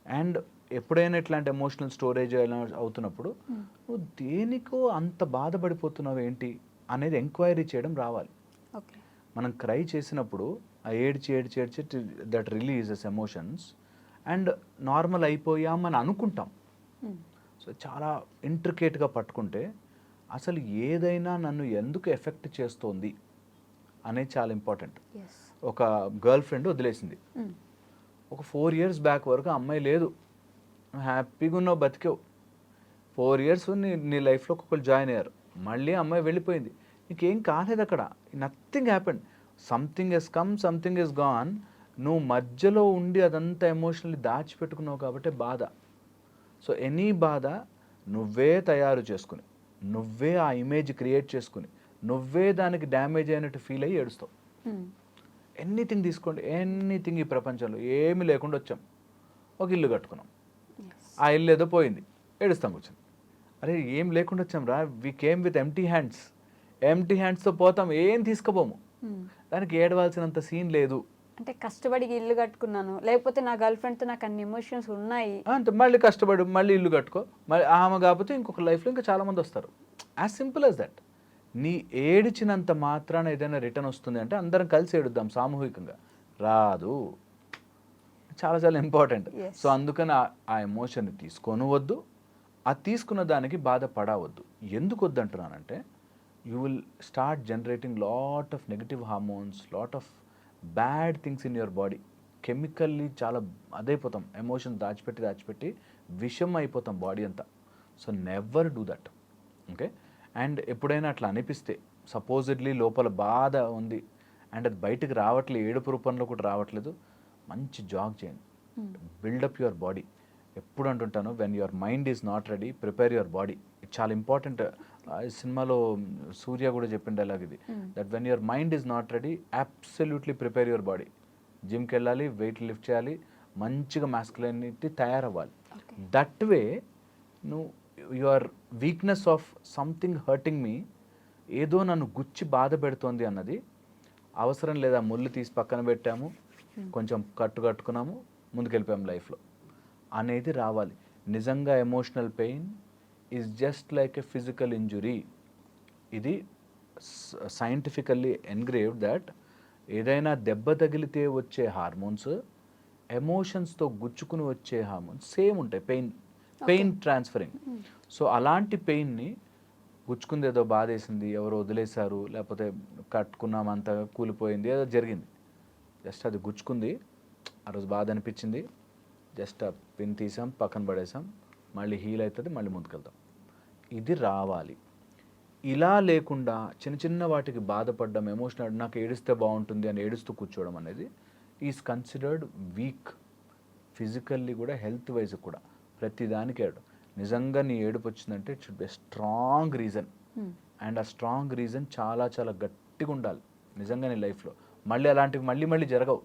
అండ్ ఎప్పుడైనా ఇట్లాంటి ఎమోషనల్ స్టోరేజ్ అవుతున్నప్పుడు నువ్వు దేనికో అంత బాధపడిపోతున్నావు ఏంటి అనేది ఎంక్వైరీ చేయడం రావాలి. ఓకే, మనం క్రై చేసినప్పుడు ఆ ఏడ్చి that releases emotions and normal అయిపోయామని అనుకుంటాం. సో చాలా ఇంట్రికేట్గా పట్టుకుంటే అసలు ఏదైనా నన్ను ఎందుకు ఎఫెక్ట్ చేస్తోంది అనేది చాలా ఇంపార్టెంట్. ఒక గర్ల్ ఫ్రెండ్ వదిలేసింది, ఒక 4 years బ్యాక్ వరకు అమ్మాయి లేదు, హ్యాపీగా ఉన్నావు, బతికావు. 4 years నీ లైఫ్లో ఒకళ్ళు జాయిన్ అయ్యారు, మళ్ళీ అమ్మాయి వెళ్ళిపోయింది, నీకేం కాలేదు అక్కడ, nothing happened. Something he's come, something he's gone. నువ్వు మధ్యలో ఉండి అదంతా ఎమోషనల్లీ దాచిపెట్టుకున్నావు కాబట్టి బాధ. సో ఎనీ బాధ నువ్వే తయారు చేసుకుని, నువ్వే ఆ ఇమేజ్ క్రియేట్ చేసుకుని, నువ్వే దానికి డ్యామేజ్ అయినట్టు ఫీల్ అయ్యి ఏడుస్తావు. ఎనీథింగ్ తీసుకోండి, ఎనీథింగ్ ఈ ప్రపంచంలో ఏమీ లేకుండా వచ్చాం, ఒక ఇల్లు కట్టుకున్నాం, ఆ ఇల్లు ఏదో పోయింది, ఏడుస్తాం కూర్చొని. అరే ఏం లేకుండా వచ్చాం రా, వి కేమ్ విత్ ఎంటీ హ్యాండ్స్తో పోతాం, ఏం తీసుకుపోము. దానికి ఏడవలసినంత సీన్ లేదు. అంటే కష్టపడి ఇల్లు కట్టుకున్నాను, లేకపోతే నా గర్ల్ ఫ్రెండ్తో నాకు అన్ని ఎమోషన్స్ ఉన్నాయి అంటే మళ్ళీ కష్టపడి మళ్ళీ ఇల్లు కట్టుకో, మళ్ళీ ఆమె కాకపోతే ఇంకొక లైఫ్లో ఇంకా చాలామంది వస్తారు. As simple as that. నీ ఏడిచినంత మాత్రాన ఏదైనా రిటర్న్ వస్తుంది అంటే అందరం కలిసి ఏడుద్దాం సామూహికంగా, రాదు. చాలా చాలా ఇంపార్టెంట్. సో అందుకని ఆ ఎమోషన్ని తీసుకొని వద్దు, ఆ తీసుకున్న దానికి బాధపడవద్దు. ఎందుకు వద్దు అంటున్నానంటే you will start generating lot of negative hormones, lot of bad things in your body. Chemically చాలా అదైపోతాం, ఎమోషన్ దాచిపెట్టి విషం అయిపోతాం బాడీ అంతా. So never do that. Okay, and ఎప్పుడైనా అట్లా అనిపిస్తే, సపోజిడ్లీ లోపల బాధ ఉంది అండ్ అది బయటకు రావట్లేదు, ఏడుపు రూపంలో కూడా రావట్లేదు, మంచి జాగ్ చేయండి, బిల్డప్ యువర్ బాడీ. ఎప్పుడు అంటుంటాను, when your mind is not ready, prepare your body. ఇది చాలా ఇంపార్టెంట్. సినిమాలో సూర్య కూడా చెప్పిండు అలాగే ఇది, that when your mind is not ready, absolutely prepare your body. జిమ్కి వెళ్ళాలి, వెయిట్ లిఫ్ట్ చేయాలి, మంచిగా మాస్కులైనిటీ తయారవ్వాలి. దట్ వే నువ్వు your weakness of something hurting me, ఏదో నన్ను గుచ్చి బాధ పెడుతోంది అన్నది అవసరం లేదా, ముళ్ళు తీసి పక్కన పెట్టాము, కొంచెం కట్టుకున్నాము, ముందుకెళ్ళిపోయాము లైఫ్లో అనేది రావాలి. నిజంగా emotional pain is just like a physical injury. ఇది సైంటిఫికల్లీ ఎన్గ్రేవ్డ్ దట్ ఏదైనా దెబ్బ తగిలితే వచ్చే హార్మోన్స్, ఎమోషన్స్తో గుచ్చుకుని వచ్చే హార్మోన్స్ సేమ్ ఉంటాయి, పెయిన్ ట్రాన్స్ఫరింగ్. సో అలాంటి పెయిన్ని, గుచ్చుకుంది ఏదో బాధేసింది, ఎవరో వదిలేశారు, లేకపోతే కట్టుకున్నాం అంతా కూలిపోయింది, ఏదో జరిగింది, జస్ట్ అది గుచ్చుకుంది, ఆ రోజు బాధ అనిపించింది, జస్ట్ ఆ పిన్ తీసాం, పక్కన పడేసాం, మళ్ళీ హీల్ అవుతుంది, మళ్ళీ ముందుకెళ్తాం. ఇది రావాలి. ఇలా లేకుండా చిన్న చిన్న వాటికి బాధపడడం, ఎమోషనల్, నాకు ఏడిస్తే బాగుంటుంది అని ఏడుస్తూ కూర్చోవడం అనేది ఈజ్ కన్సిడర్డ్ వీక్. ఫిజికల్లీ కూడా, హెల్త్ వైజ్ కూడా, ప్రతిదానికి ఏడు. నిజంగా నీ ఏడుపు వచ్చిందంటే it should be strong reason, and ఆ స్ట్రాంగ్ రీజన్ చాలా చాలా గట్టిగా ఉండాలి నిజంగా నీ లైఫ్లో. మళ్ళీ అలాంటివి మళ్ళీ జరగవు.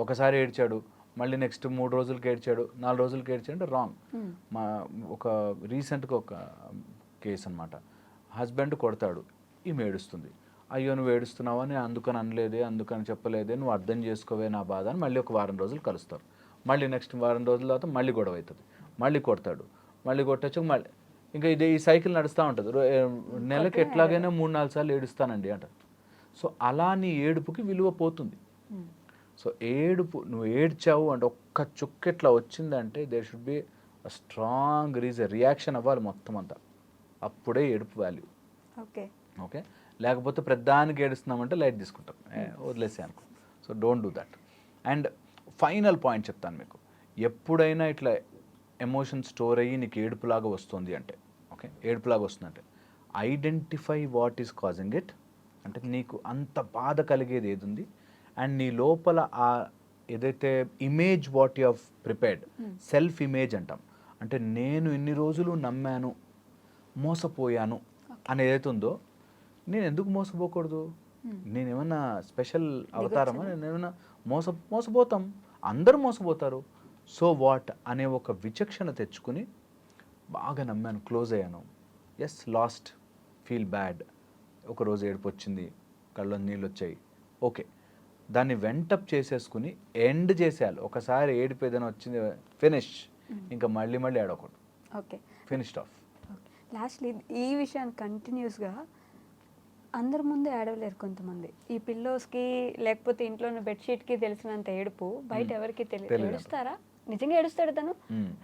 ఒకసారి ఏడ్చాడు, మళ్ళీ నెక్స్ట్ 3 రోజులకి ఏడ్చాడు, 4 రోజులకి ఏడ్చాడు అంటే రాంగ్. మా ఒక రీసెంట్గా ఒక కేసు అనమాట, హస్బెండ్ కొడతాడు, ఈమె ఏడుస్తుంది, అయ్యో నువ్వు ఏడుస్తున్నావు అని అందుకని అనలేదే, అందుకని చెప్పలేదే, నువ్వు అర్థం చేసుకోవే నా బాధ అని మళ్ళీ ఒక వారం రోజులు కలుస్తారు. మళ్ళీ నెక్స్ట్ వారం రోజుల తర్వాత మళ్ళీ గొడవ అవుతుంది, మళ్ళీ కొడతాడు, మళ్ళీ కొట్టచ్చు, మళ్ళీ ఇంకా ఈ సైకిల్ నడుస్తూ ఉంటుంది. నెలకి ఎట్లాగైనా 3-4 సార్లు ఏడుస్తానండి అంటారు. సో అలా నీ ఏడుపుకి విలువ పోతుంది. సో ఏడుపు, నువ్వు ఏడ్చావు అంటే ఒక్క చుక్క ఇట్లా వచ్చిందంటే there should be strong reaction అవ్వాలి మొత్తం అంతా, అప్పుడే ఏడుపు వాల్యూ. ఓకే, లేకపోతే ప్రధానికి ఏడుస్తున్నామంటే లైట్ తీసుకుంటాం, వదిలేసే అనుకో. So don't do that. And final point చెప్తాను మీకు, ఎప్పుడైనా ఇట్లా ఎమోషన్ స్టోర్ అయ్యి నీకు ఏడుపులాగా వస్తుంది అంటే, ఓకే ఏడుపులాగా వస్తుందంటే identify what is causing it, అంటే నీకు అంత బాధ కలిగేది ఏది ఉంది, అండ్ నీ లోపల ఆ ఏదైతే image what you have prepared, self image అంటాం, అంటే నేను ఇన్ని రోజులు నమ్మాను, మోసపోయాను అని ఏదైతే ఉందో, నేను ఎందుకు మోసపోకూడదు, నేనేమన్నా స్పెషల్ అవతారమా, నేనేమన్నా మోసపోతాం, అందరూ మోసపోతారు, సో వాట్ అనే ఒక విచక్షణ తెచ్చుకుని బాగా నమ్మాను, క్లోజ్ అయ్యాను, ఎస్ లాస్ట్, ఫీల్ బ్యాడ్, ఒకరోజు ఏడుపు వచ్చింది, కళ్ళలో నీళ్ళు వచ్చాయి, ఓకే, దాన్ని వెంటప్ చేసేసుకుని ఎండ్ చేసేయాలి. ఒకసారి ఏడుపు ఏదైనా వచ్చింది, ఫినిష్, ఇంకా మళ్ళీ మళ్ళీ ఏడవకూడదు, ఓకే, ఫినిష్డ్ ఆఫ్. లాస్ట్లీ ఈ విషయాన్ని కంటిన్యూస్గా అందరి ముందు ఏడవలేరు కొంతమంది. ఈ పిల్లోస్కి లేకపోతే ఇంట్లో ఉన్న బెడ్షీట్కి తెలిసినంత ఏడుపు బయట ఎవరికి తెలియదు. ఏడుస్తారా, నిజంగా ఏడుస్తాడు తను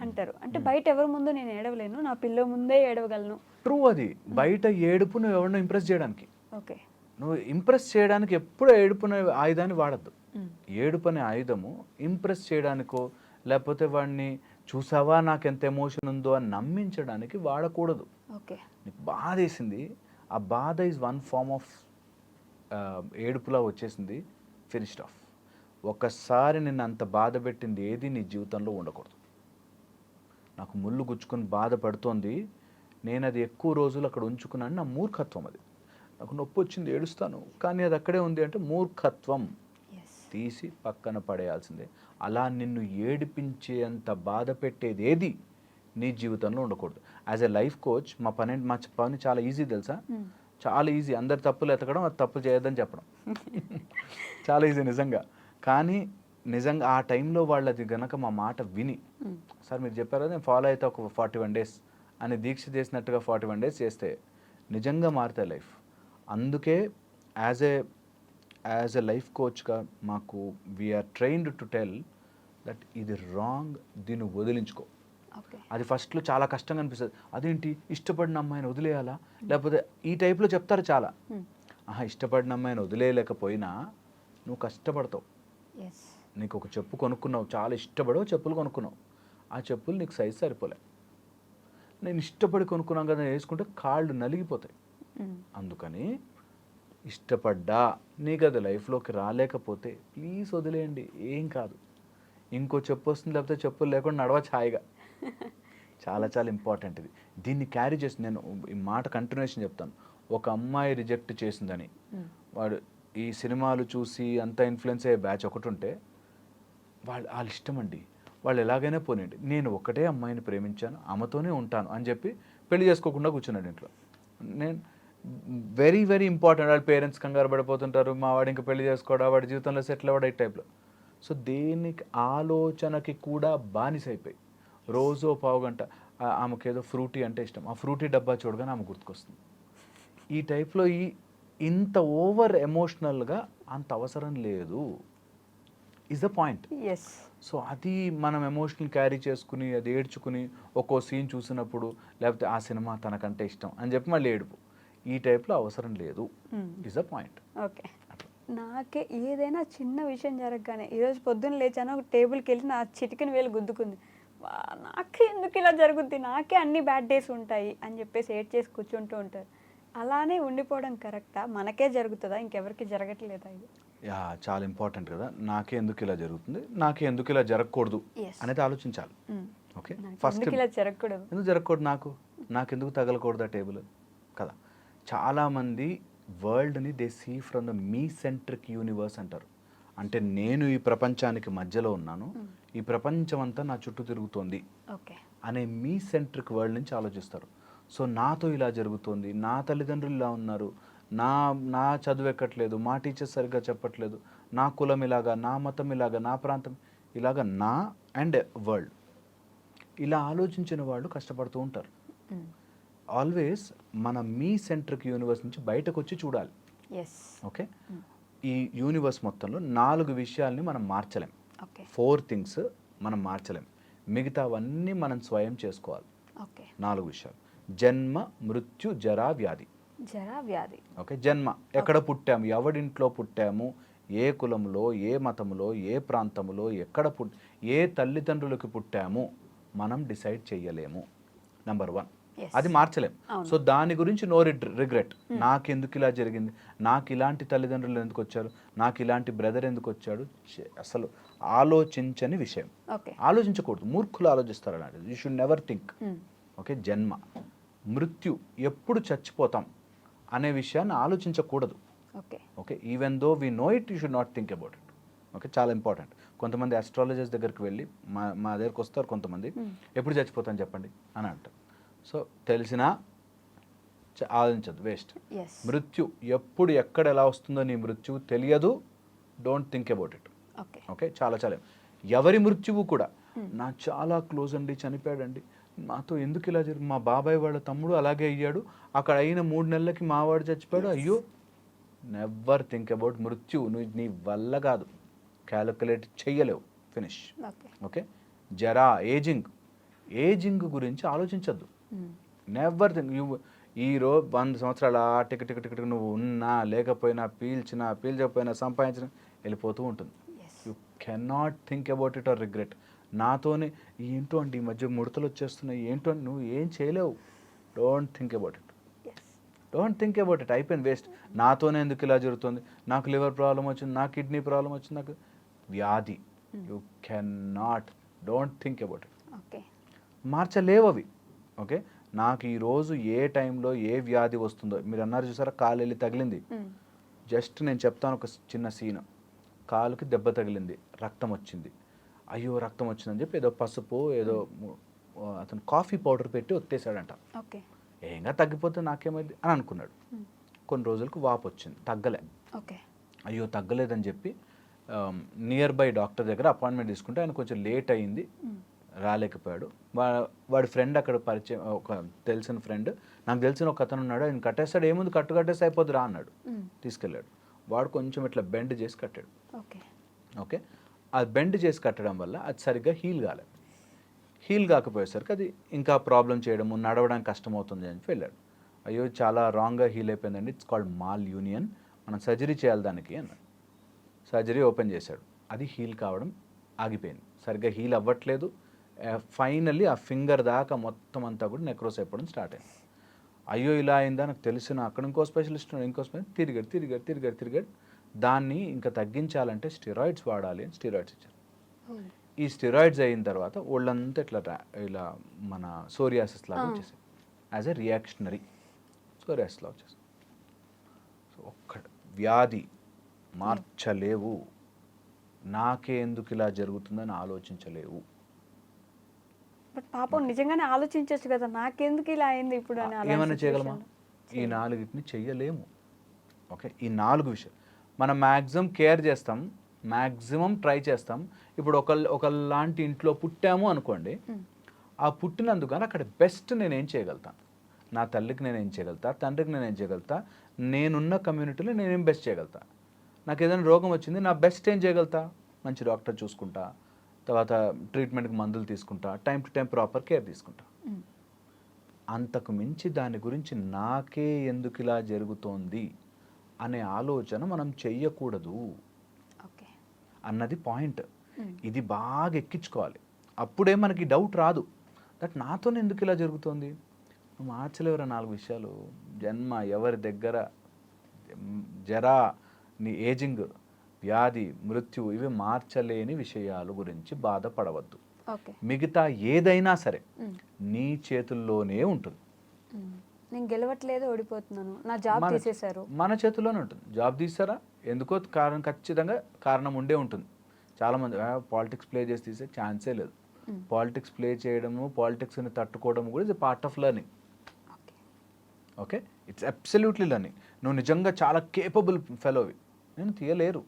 అంటారు, అంటే బయట ఎవరి ముందు నేను ఏడవలేను, నా పిల్లో ముందే ఏడవగలను. ట్రూ, అది బయట ఏడుపు నువ్వు ఎవరినో ఇంప్రెస్ చేయడానికి, ఓకే, నువ్వు ఇంప్రెస్ చేయడానికి ఎప్పుడు ఏడుపునే ఆయుధాన్ని వాడద్దు. ఏడుపు అనే ఆయుధము ఇంప్రెస్ చేయడానికో, లేకపోతే వాడిని చూసావా నాకు ఎంత ఎమోషన్ ఉందో అని నమ్మించడానికి వాడకూడదు. ఓకే, నీకు బాధ వేసింది, ఆ బాధ ఈజ్ వన్ ఫార్మ్ ఆఫ్ ఏడుపులా వచ్చేసింది, ఫినిష్డ్ ఆఫ్. ఒక్కసారి నిన్ను అంత బాధ పెట్టింది ఏది నీ జీవితంలో ఉండకూడదు. నాకు ముళ్ళు గుచ్చుకొని బాధపడుతోంది, నేను అది ఎక్కువ రోజులు అక్కడ ఉంచుకున్నాను, నా మూర్ఖత్వం అది. నాకు నొప్పి వచ్చింది, ఏడుస్తాను, కానీ అది అక్కడే ఉంది అంటే మూర్ఖత్వం, తీసి పక్కన పడేయాల్సిందే. అలా నిన్ను ఏడిపించేంత బాధ పెట్టేది ఏది నీ జీవితంలో ఉండకూడదు. యాజ్ ఎ లైఫ్ కోచ్ మా పని చాలా ఈజీ తెలుసా, చాలా ఈజీ. అందరి తప్పులు ఎతకడం, అది తప్పు చేయొద్దని చెప్పడం చాలా ఈజీ నిజంగా. కానీ నిజంగా ఆ టైంలో వాళ్ళది గనక మా మాట విని, సార్ మీరు చెప్పారు కదా నేను ఫాలో అయితే ఒక 41 days అని దీక్ష చేసినట్టుగా 41 days చేస్తే నిజంగా మారుతాయి లైఫ్. అందుకే యాజ్ ఎ లైఫ్ కోచ్గా మాకు we are trained to tell that ఇది రాంగ్, దీన్ని వదిలించుకో. అది ఫస్ట్లో చాలా కష్టంగా అనిపిస్తుంది, అదేంటి ఇష్టపడిన అమ్మాయిని వదిలేయాలా, లేకపోతే ఈ టైప్లో చెప్తారు చాలా. ఇష్టపడిన అమ్మాయిని వదిలేయలేకపోయినా నువ్వు కష్టపడతావు. నీకు ఒక చెప్పు కొనుక్కున్నావు, చాలా ఇష్టపడవు చెప్పులు కొనుక్కున్నావు, ఆ చెప్పులు నీకు సైజ్ సరిపోలే, నేను ఇష్టపడి కొనుక్కున్నాను కదా వేసుకుంటే కాళ్ళు నలిగిపోతాయి. అందుకని ఇష్టపడ్డా నీకు అది లైఫ్లోకి రాలేకపోతే ప్లీజ్ వదిలేయండి, ఏం కాదు, ఇంకో చెప్పు వస్తుంది, లేకపోతే చెప్పులు లేకుండా నడవచ్చు హాయిగా. చాలా చాలా ఇంపార్టెంట్ ఇది. దీన్ని క్యారీ చేసి నేను ఈ మాట కంటిన్యూషన్ చెప్తాను. ఒక అమ్మాయి రిజెక్ట్ చేసిందని వాడు ఈ సినిమాలు చూసి అంత ఇన్ఫ్లుయెన్స్ అయ్యే బ్యాచ్ ఒకటి ఉంటే వాళ్ళ ఇష్టం అండి, వాళ్ళు ఎలాగైనా పోనండి, నేను ఒకటే అమ్మాయిని ప్రేమించాను, ఆమెతోనే ఉంటాను అని చెప్పి పెళ్లి చేసుకోకుండా కూర్చున్నాడు ఇంట్లో. నేను వెరీ వెరీ ఇంపార్టెంట్, వాళ్ళ పేరెంట్స్ కంగారు పడిపోతుంటారు, మా వాడు ఇంకా పెళ్లి చేసుకోవడా, వాడి జీవితంలో సెటిల్ అవ్వడా, ఈ టైప్లో. సో దేనికి ఆలోచనకి కూడా బానిస అయిపోయి రోజు పావుగంట ఆమెకేదో ఫ్రూటీ అంటే ఇష్టం, ఆ ఫ్రూటీ డబ్బా చూడగానే ఆమె గుర్తుకొస్తుంది. ఈ టైప్లో ఇంత ఓవర్ ఎమోషనల్గా అంత అవసరం లేదు, ఈజ్ ద పాయింట్. సో అది మనం ఎమోషనల్ క్యారీ చేసుకుని అది ఏడ్చుకుని ఒక్కో సీన్ చూసినప్పుడు, లేకపోతే ఆ సినిమా తనకంటే ఇష్టం అని చెప్పి మళ్ళీ ఏడుపు, ఈ టైప్లో అవసరం లేదు, ఈజ్ ద పాయింట్. ఓకే, నాకే ఏదైనా చిన్న విషయం జరగగానే, ఈరోజు పొద్దున్న లేచాను, ఒక టేబుల్కి వెళ్ళి నా చిటికెన వేలు గుద్దుకుంది, నాకే ఎందుకు ఇలా జరుగుద్ది, నాకే అన్ని బ్యాడ్ డేస్ ఉంటాయి అని చెప్పేసి ఏడ్ చేసి కూర్చుంటూ ఉంటారు. అలానే ఉండిపోవడం కరెక్టా, మనకే జరుగుతుందా, ఇంకెవరికి జరగట్లేదా? ఇది చాలా ఇంపార్టెంట్ కదా, నాకే ఎందుకు ఇలా జరుగుతుంది, నాకే ఎందుకు ఇలా జరగకూడదు అనేది ఆలోచించాలి. ఓకే, ఫస్ట్ ఇలా జరగకూడదు, ఎందుకు జరగకూడదు, నాకెందుకు తగలకూడదు ఆ టేబుల్ కదా. చాలామంది వరల్డ్ని they see from the me centric universe అంటారు, అంటే నేను ఈ ప్రపంచానికి మధ్యలో ఉన్నాను, ఈ ప్రపంచం అంతా నా చుట్టూ తిరుగుతోంది అనే మీ సెంట్రిక్ వరల్డ్ నుంచి ఆలోచిస్తారు. సో నాతో ఇలా జరుగుతోంది, నా తల్లిదండ్రులు ఇలా ఉన్నారు, నా చదువు ఎక్కట్లేదు, మా టీచర్స్ సరిగ్గా చెప్పట్లేదు, నా కులం ఇలాగా, నా మతం ఇలాగా, నా ప్రాంతం ఇలాగా, నా అండ్ వరల్డ్, ఇలా ఆలోచించిన వాళ్ళు కష్టపడుతూ ఉంటారు. ఆల్వేస్ మన మీ సెంట్రిక్ యూనివర్స్ నుంచి బయటకు వచ్చి చూడాలి. ఓకే, ఈ యూనివర్స్ మొత్తంలో 4 విషయాల్ని మనం మార్చలేం, 4 things మనం మార్చలేం, మిగతావన్నీ మనం స్వయం చేసుకోవాలి. 4 విషయాలు: జన్మ, మృత్యు, జరా, వ్యాధి. ఓకే, జన్మ, ఎక్కడ పుట్టాము, ఎవడింట్లో పుట్టాము, ఏ కులంలో, ఏ మతంలో, ఏ ప్రాంతంలో, ఏ తల్లిదండ్రులకు పుట్టాము మనం డిసైడ్ చేయలేము, నెంబర్ 1. Yes. అది మార్చలేం. అవును. సో దాని గురించి నో రిగ్రెట్. నాకెందుకు ఇలా జరిగింది, నాకు ఇలాంటి తల్లిదండ్రులు ఎందుకు వచ్చారు, నాకు ఇలాంటి బ్రదర్ ఎందుకు వచ్చాడు, అసలు ఆలోచించని విషయం. ఓకే. ఆలోచించకూడదు, మూర్ఖులు ఆలోచిస్తారు అలాంటిది. You should never think. Okay, జన్మ, మృత్యు, ఎప్పుడు చచ్చిపోతాం అనే విషయాన్ని ఆలోచించకూడదు. Okay. Okay, even though we know it, you should not think about it. Okay, చాలా ఇంపార్టెంట్. కొంతమంది అస్ట్రాలజర్స్ దగ్గరికి వెళ్ళి మా దగ్గరికి వస్తారు కొంతమంది, ఎప్పుడు చచ్చిపోతాను చెప్పండి అని అంటారు. సో తెలిసినా ఆలోచించదు, వేస్ట్. ఎస్. మృత్యు ఎప్పుడు ఎక్కడ ఎలా వస్తుందో నీ మృత్యువు తెలియదు. Don't think about it. Okay. Okay, చాలా చాలా. ఎవరి మృత్యువు కూడా నా చాలా క్లోజ్ అండి, చనిపోయాడండి, మాతో ఎందుకు ఇలా జరిగింది, మా బాబాయ్ వాళ్ళ తమ్ముడు అలాగే అయ్యాడు, అక్కడ అయిన 3 నెలలకి మావాడు చచ్చిపోయాడు, అయ్యో. నెవర్ థింక్ అబౌట్ మృత్యు. నువ్వు నీ వల్ల కాదు, క్యాలిక్యులేట్ చెయ్యలేవు, ఫినిష్. ఓకే. ఓకే, జరా, ఏజింగ్ గురించి ఆలోచించద్దు. Never think. ఈరోజు 100 సంవత్సరాలు టిక్ టిక్ టిక్ టిక్ నువ్వు ఉన్నా లేకపోయినా, పీల్చకపోయినా, సంపాదించిన వెళ్ళిపోతూ ఉంటుంది. You cannot think about it or regret. నాతోనే ఏంటో అంటే ఈ మధ్య ముడతలు వచ్చేస్తున్నాయి ఏంటో, నువ్వు ఏం చేయలేవు. Don't think about it. Don't think about it. అయిపోయింది, వేస్ట్. నాతోనే ఎందుకు ఇలా జరుగుతుంది, నాకు లివర్ ప్రాబ్లం వచ్చింది, నాకు కిడ్నీ ప్రాబ్లం వచ్చింది, నాకు వ్యాధి. You cannot. Don't think about it. Okay. మార్చలేవు అవి. ఓకే, నాకు ఈరోజు ఏ టైంలో ఏ వ్యాధి వస్తుందో, మీరు అన్నారు చూసారా, కాలు వెళ్ళి తగిలింది. జస్ట్ నేను చెప్తాను ఒక చిన్న సీన్. కాలుకి దెబ్బ తగిలింది, రక్తం వచ్చింది, అయ్యో రక్తం వచ్చిందని చెప్పి ఏదో పసుపు ఏదో అతను కాఫీ పౌడర్ పెట్టి ఒత్తేసాడంట. ఓకే. ఏంగా తగ్గిపోతే నాకేమైంది అని అనుకున్నాడు. కొన్ని రోజులకు వాపు వచ్చింది, తగ్గలే. ఓకే. అయ్యో తగ్గలేదని చెప్పి నియర్ బై డాక్టర్ దగ్గర అపాయింట్మెంట్ తీసుకుంటే ఆయన కొంచెం లేట్ అయ్యింది, రాలేకపోయాడు. వాడి ఫ్రెండ్ అక్కడ పరిచయం, ఒక తెలిసిన ఫ్రెండ్, నాకు తెలిసిన ఒక అతను ఉన్నాడు, ఆయన కట్టేస్తాడు, ఏముంది కట్టేస్తే అయిపోద్ది రా అన్నాడు. తీసుకెళ్ళాడు. వాడు కొంచెం ఇట్లా బెండ్ చేసి కట్టాడు. ఓకే. ఓకే, అది బెండ్ చేసి కట్టడం వల్ల అది సరిగ్గా హీల్ కాకపోయేసరికి అది ఇంకా ప్రాబ్లం చేయడము, నడవడానికి కష్టమవుతుంది అని వెళ్ళాడు. అయ్యో చాలా రాంగ్గా హీల్ అయిపోయిందండి, ఇట్స్ కాల్డ్ మాల్ యూనియన్, మనం సర్జరీ చేయాలి దానికి అన్నాడు. సర్జరీ ఓపెన్ చేశాడు, అది హీల్ కావడం ఆగిపోయింది, సరిగ్గా హీల్ అవ్వట్లేదు. ఫైనల్లీ ఆ ఫింగర్ దాకా మొత్తం అంతా కూడా నెక్రోస్ అయిపోవడం స్టార్ట్ అయింది. అయ్యో ఇలా అయిందా నాకు తెలిసిన, అక్కడ ఇంకో స్పెషలిస్ట్ తిరిగాడు. దాన్ని ఇంకా తగ్గించాలంటే స్టెరాయిడ్స్ వాడాలి అని స్టెరాయిడ్స్ ఇచ్చారు. ఈ స్టెరాయిడ్స్ అయిన తర్వాత ఒళ్ళంతా ఇలా మన సోరియాసిస్ లాగా వచ్చేసాయి. యాజ్ ఎ రియాక్షనరీ సోరియాసిస్ లాగా వచ్చేసాయి. సో ఒక్క వ్యాధి మార్చలేవు, నాకే ఎందుకు ఇలా జరుగుతుందని ఆలోచించలేవు. బట్ పాపం నిజంగానే ఆలోచించవచ్చు కదా, నాకెందుకు ఇలా అయింది ఇప్పుడు అని. ఏమైనా చేయగలమా? ఈ 4ని చెయ్యలేము. ఓకే, ఈ 4 విషయాలు మనం మ్యాక్సిమం కేర్ చేస్తాం, మ్యాక్సిమం ట్రై చేస్తాం. ఇప్పుడు ఒకలాంటి ఇంట్లో పుట్టాము అనుకోండి, ఆ పుట్టినందుకు అక్కడ బెస్ట్ నేనేం చేయగలుగుతాను, నా తల్లికి నేనేం చేయగలుగుతా, తండ్రికి నేనేం చేయగలుగుతా, నేనున్న కమ్యూనిటీలో నేనేం బెస్ట్ చేయగలుగుతా. నాకు ఏదైనా రోగం వచ్చింది, నా బెస్ట్ ఏం చేయగలుగుతా, మంచి డాక్టర్ చూసుకుంటా, తర్వాత ట్రీట్మెంట్కి మందులు తీసుకుంటా, time to time proper care తీసుకుంటా. అంతకు మించి దాని గురించి నాకే ఎందుకు ఇలా జరుగుతోంది అనే ఆలోచన మనం చెయ్యకూడదు అన్నది పాయింట్. ఇది బాగా ఎక్కించుకోవాలి, అప్పుడే మనకి డౌట్ రాదు. దట్ నాతోనే ఎందుకు ఇలా జరుగుతోంది, మార్చలేవరా 4 విషయాలు. జన్మ, ఎవరి దగ్గర, జరా, నీ ఏజింగ్, వ్యాధి, మృత్యు, ఇవి మార్చలేని విషయాలు గురించి బాధపడవద్దు. మిగతా ఏదైనా సరే నీ చేతుల్లోనే ఉంటుంది. నేను గెలవట్లేదు, ఓడిపోతున్నాను, నా జాబ్ తీసేశారు, మన చేతుల్లోనే ఉంటుంది. జాబ్ తీసారా, ఎందుకో కారణం, ఖచ్చితంగా కారణం ఉండే ఉంటుంది. చాలామంది పాలిటిక్స్ ప్లే చేసి తీసే ఛాన్సే లేదు. పాలిటిక్స్ ప్లే చేయడము, పాలిటిక్స్ని తట్టుకోవడం కూడా ఇది part of learning. Okay, it's absolutely learning. నువ్వు నిజంగా చాలా కేపబుల్ ఫెలోవి, నేను తీయలేరు.